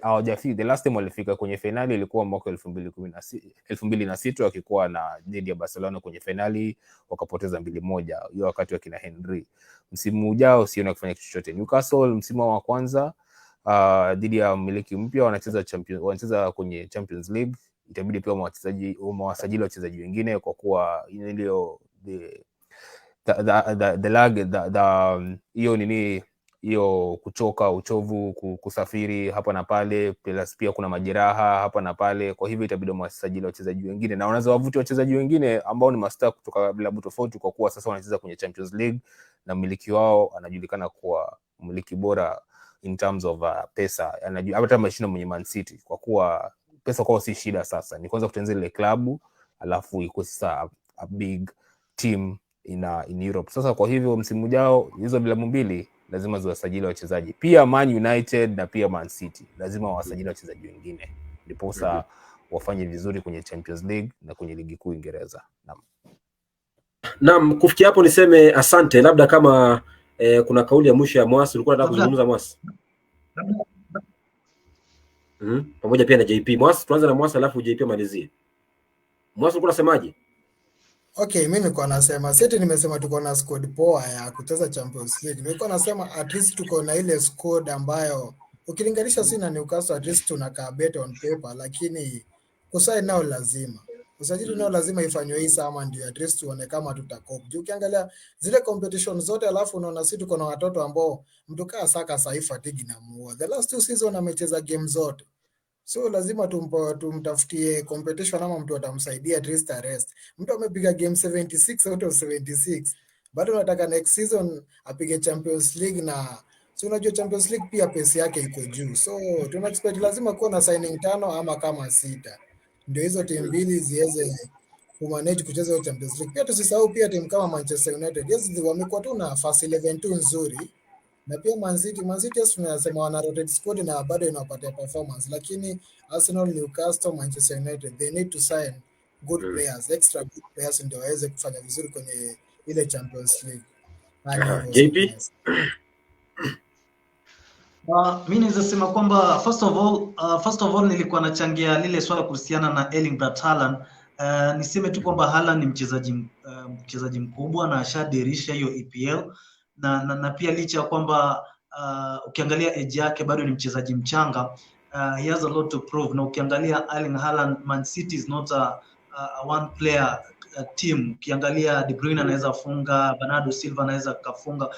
hawajafika. The last time walifika kwenye finali ilikuwa mwaka 2006 wakikuwa na dhidi ya Barcelona kwenye finali, wakapoteza 2-1 hiyo wakati wa kina Henry. Msimu ujao siona kufanya kitu chochote. Newcastle msimu wa kwanza dhidi ya mmiliki mpya wanacheza kwenye Champions League, itabidi pia wasajili wachezaji wengine, kwa kuwa ndio the lag hiyo nini hiyo kuchoka, uchovu, kusafiri hapa na pale, pia kuna majeraha hapa na pale. Kwa hivyo itabidi wasajili wachezaji wengine, na wanaweza wavuti wachezaji wengine ambao ni master kutoka vilabu tofauti, kwa kuwa sasa wanacheza kwenye Champions League na mmiliki wao anajulikana kuwa mmiliki bora in terms of pesa. Anajua hata mashindano mwenye Man City, kwa kuwa pesa kwao si shida. Sasa ni kwanza kutengeneza ile klabu alafu ikuwe sasa a big team in Europe. Sasa kwa hivyo msimu ujao hizo vilabu mbili lazima ziwasajili wachezaji, pia Man United na pia Man City lazima wasajili wachezaji wengine, ndiposa wafanye vizuri kwenye Champions League na kwenye ligi kuu Uingereza. Naam, kufikia hapo niseme asante. Labda kama kuna kauli ya mwisho ya Mwasi ulikuwa unataka kuzungumza Mwasi? Pamoja pia na JP. Mwasi, tuanze na Mwasi alafu JP malizie. Mwasi ulikuwa unasemaje? Okay, mimi nilikuwa nasema nimesema tuko na squad poa ya kucheza Champions League. Nilikuwa nasema at least tuko na ile squad ambayo ukilinganisha si na Newcastle, at least tunakaa better on paper, lakini kusaini nao lazima. Usajili nao lazima ifanywe hii sama ndio at least tuone kama tutakopa. Ukiangalia zile competition zote alafu unaona sisi tuko na watoto ambao mtu kaa Saka sahi fatigue na muua. The last 2 season amecheza game zote. So lazima tumtafutie competition ama mtu atamsaidia at least rest. Mtu amepiga game 76 out of 76. Bado unataka next season apige Champions League, na so unajua Champions League pia pesa yake iko juu. So tuna expect lazima kuwa na signing 5 ama kama 6. Ndio hizo timu mbili ziweze kumanage kucheza hiyo Champions League. Pia tusisahau pia timu kama Manchester United. Yes, wamekuwa tu na first 11 tu nzuri. Na pia Man City tunasema wana rotate squad na bado inawapatia performance, lakini Arsenal, Newcastle, Manchester United they need to sign good players, extra good players ndio waweze kufanya vizuri kwenye ile Champions League. JP? Mimi naweza sema kwamba first of all nilikuwa nachangia lile swala kuhusiana na Erling Braut Haaland. Niseme tu kwamba Haaland ni mchezaji mkubwa na ashadirisha hiyo EPL na pia licha ya kwamba ukiangalia age yake bado ni mchezaji mchanga, he has a lot to prove. Na ukiangalia Erling Haaland, Man City is not a one player team. Ukiangalia De Bruyne anaweza funga, Bernardo Silva anaweza kafunga.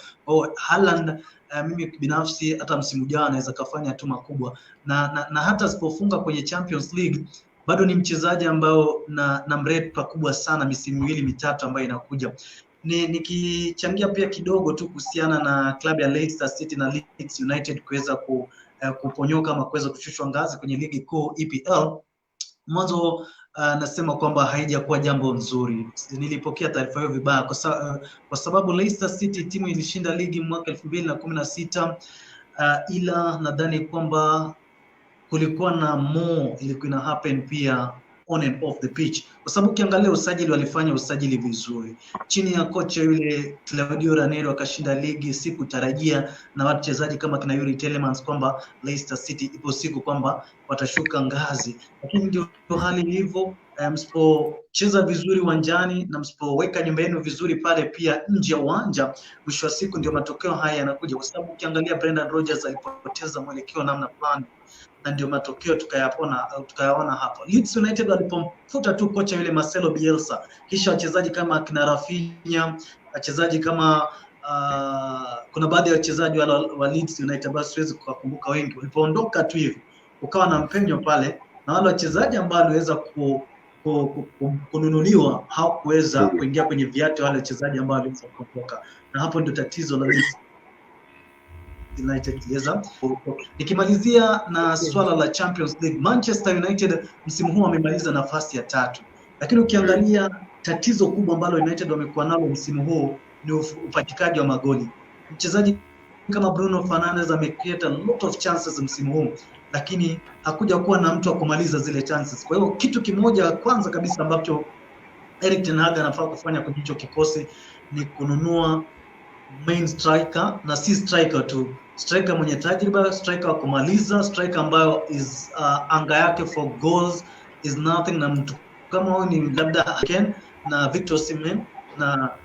Haaland mimi binafsi hata msimu ujao anaweza kafanya tu makubwa, na hata asipofunga kwenye Champions League bado ni mchezaji ambao na mrate pakubwa sana misimu miwili mitatu ambayo inakuja. Nikichangia pia kidogo tu kuhusiana na klabu ya Leicester City na Leeds United kuweza kuponyoka ama kuweza kushushwa ngazi kwenye ligi kuu EPL, mwanzo nasema kwamba haijakuwa jambo nzuri. Nilipokea taarifa hiyo vibaya kwa sababu Leicester City timu ilishinda ligi mwaka 2016, ila nadhani kwamba kulikuwa na more ilikuwa ina happen pia on and off the pitch, kwa sababu ukiangalia usajili walifanya usajili vizuri chini ya kocha yule Claudio Ranieri, wakashinda ligi. Sikutarajia na wachezaji kama kina Yuri Telemans kwamba Leicester City ipo siku kwamba watashuka ngazi, lakini ndio hali ilivyo. Msipocheza vizuri uwanjani na msipoweka nyumba yenu vizuri pale pia nje ya uwanja, mwisho wa siku ndio matokeo haya yanakuja, kwa sababu ukiangalia Brendan Rodgers alipoteza mwelekeo namna fulani, na ndio matokeo tukayaona hapa. Leeds United walipomfuta tu kocha yule Marcelo Bielsa, kisha wachezaji kama kina Rafinha, wachezaji kama kuna baadhi ya wachezaji wa Leeds United basi siwezi kukumbuka wengi, walipoondoka tu hivi ukawa na mpenyo pale, na wale wachezaji ambao waliweza kununuliwa hawakuweza kuingia kwenye viatu wale wachezaji ambao waliweza kuondoka, na hapo ndio tatizo la Leeds United iliweza. Nikimalizia na swala la Champions League, Manchester United msimu huu wamemaliza nafasi ya 3, lakini ukiangalia tatizo kubwa ambalo United wamekuwa nalo msimu huu ni upatikaji wa magoli. Mchezaji kama Bruno Fernandes amecreate a lot of chances msimu huu, lakini hakuja kuwa na mtu wa kumaliza zile chances. Kwa hiyo kitu kimoja kwanza kabisa ambacho Erik ten Hag anafaa kufanya kwenye hicho kikosi ni kununua main striker, na si striker tu, striker mwenye tajriba, striker wa kumaliza, striker ambayo is anga yake for goals is nothing, na mtu kama huyo ni labda Ken na Victor Osimhen na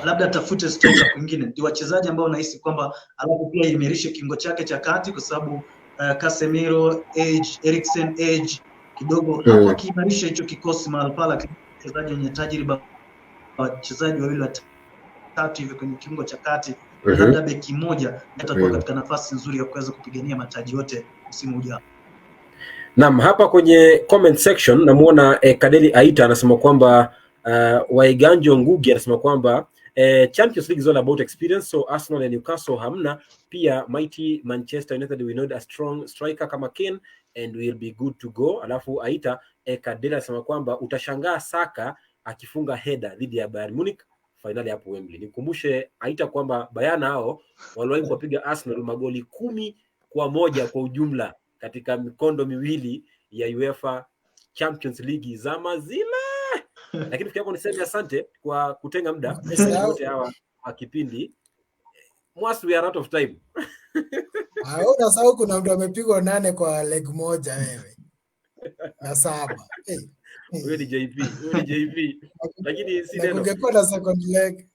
labda tafute striker kwingine. Ndio wachezaji ambao nahisi kwamba alafu pia imerishe kingo chake cha kati, kwa sababu Casemiro age, Eriksen age kidogo hapo, akiimarisha hicho kikosi mahali pala, wachezaji wenye tajriba, wachezaji wawili watatu hivi kwenye kiungo cha kati, labda beki moja, atakuwa katika nafasi nzuri ya kuweza kupigania mataji yote msimu ujao. Naam, hapa kwenye comment section namuona Kadeli Aita anasema kwamba Waiganjo Ngugi anasema kwamba Champions League is all about experience, so Arsenal and Newcastle hamna. Pia mighty Manchester United we need a strong striker kama Kane and we'll be good to go. Alafu Aita Kadeli anasema kwamba utashangaa Saka akifunga header dhidi ya Bayern Munich finali hapo Wembley. Nikumbushe Aita kwamba Bayern hao waliwahi kupiga Arsenal magoli 10-1 kwa ujumla katika mikondo miwili ya UEFA Champions League zama zile. Lakini fikia hapo niseme asante kwa kutenga muda wote hawa wa kipindi. Mwas, we are out of time. Unasahau kuna mtu amepigwa 8 kwa leg moja wewe. Na 7. Wewe ni JP. Lakini si neno. Ungekuwa na second leg.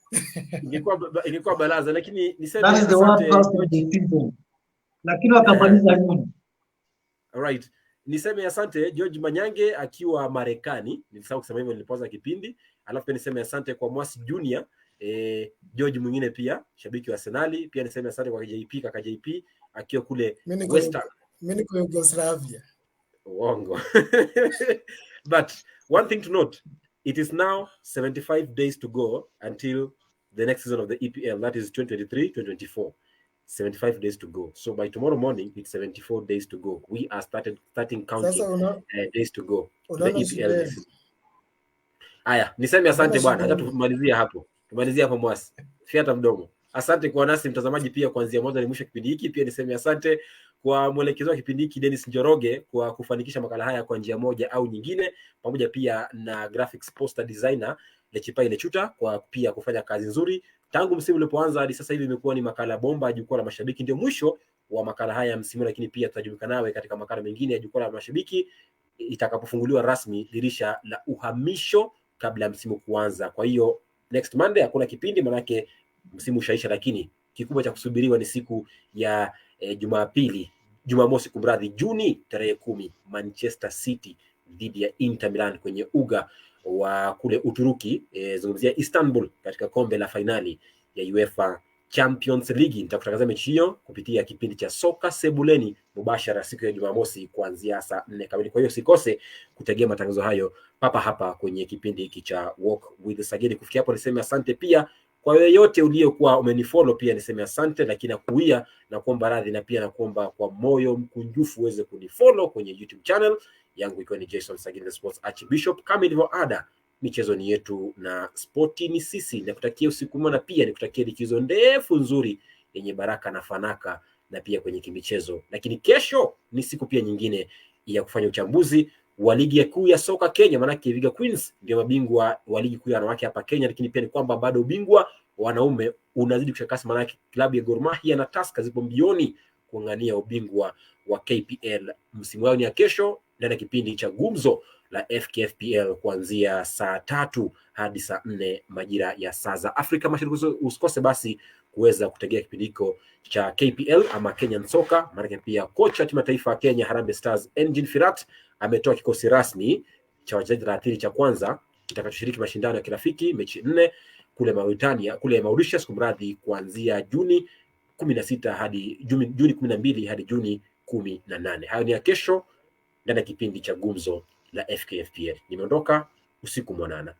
Ingekuwa balaza, lakini niseme that is the one first of the season. Lakini wakamaliza nyuma. Alright. Niseme asante George Manyange akiwa Marekani. Nilisahau kusema hivyo nilipoanza kipindi. Alafu pia niseme asante kwa Mwasi Junior, George mwingine pia shabiki wa Arsenal. Pia niseme asante kwa JP, kaka JP akiwa kule Western. Mimi niko Yugoslavia. Uongo. But one thing to note, it is now 75 days to go until the next season of the EPL, that is 2023-2024. 75 days to go. So by tomorrow morning, it's 74 days to go. We are starting counting days to go to the EPL. Aya, niseme asante bwana. Hata tumalizia hapo. Tumalizia hapo Mwasi. Fiata mdomo. Asante kwa nasi mtazamaji pia kuanzia mwanzo hadi mwisho kipindi hiki. Pia niseme asante kwa mwelekezo wa kipindi hiki Dennis Njoroge kwa kufanikisha makala haya kwa njia moja au nyingine, pamoja pia na graphics poster designer Lechipai Lechuta kwa pia kufanya kazi nzuri. Tangu msimu ulipoanza hadi sasa hivi imekuwa ni makala bomba jukwaa la mashabiki. Ndio mwisho wa makala haya ya msimu, lakini pia tutajumuika nawe katika makala mengine ya jukwaa la mashabiki itakapofunguliwa rasmi dirisha la uhamisho kabla ya msimu kuanza. Kwa hiyo next Monday hakuna kipindi, manake msimu ushaisha, lakini kikubwa cha kusubiriwa ni siku ya Jumamosi kumradhi, Juni tarehe 10, Manchester City dhidi ya Inter Milan kwenye uga wa kule Uturuki, zungumzia Istanbul, katika kombe la finali ya UEFA Champions League. Nitakutangazia mechi hiyo kupitia kipindi cha Soka Sebuleni mubashara siku ya Jumamosi kuanzia saa 4 kamili. Kwa hiyo usikose kutegea matangazo hayo papa hapa kwenye kipindi hiki cha Walk with Sageni. Kufikia hapo niseme asante pia Kwa yoyote uliokuwa umenifollow pia niseme asante, lakini nakuia na kuomba radhi, na pia nakuomba kwa moyo mkunjufu uweze kunifollow kwenye YouTube channel yangu ikiwa ni Jason Sagini Sports Archbishop. Kama ilivyo ada, michezo ni yetu na spoti ni sisi. Nakutakia usiku mwema, pia nikutakia likizo ndefu nzuri yenye baraka na fanaka, na pia kwenye kimichezo. Lakini kesho ni siku pia nyingine ya kufanya uchambuzi wa ligi kuu ya soka Kenya, maanake Vihiga Queens ndio mabingwa wa ligi kuu ya wanawake hapa Kenya, lakini pia ni kwamba bado ubingwa wanaume unazidi kushakasi, maanake klabu ya Gor Mahia na Tusker zipo mbioni kuangania ubingwa wa KPL. Msimu wao ni ya kesho ndani ya kipindi cha gumzo la FKFPL kuanzia saa 3 hadi saa 4 majira ya saa za Afrika Mashariki. Usikose basi kuweza kutegea kipindi hiko cha KPL ama Kenyan Soccer, maana pia kocha timu ya taifa ya Kenya Harambee Stars Engin Firat ametoa kikosi rasmi cha wachezaji 30 cha kwanza kitakachoshiriki mashindano ya kirafiki mechi 4 kule Mauritania, kule Mauritius kumradhi, kuanzia Juni 16 hadi Juni 12 hadi Juni 18. Hayo ni ya kesho ndani ya kipindi cha gumzo la FKFPL. Nimeondoka, usiku mwanana.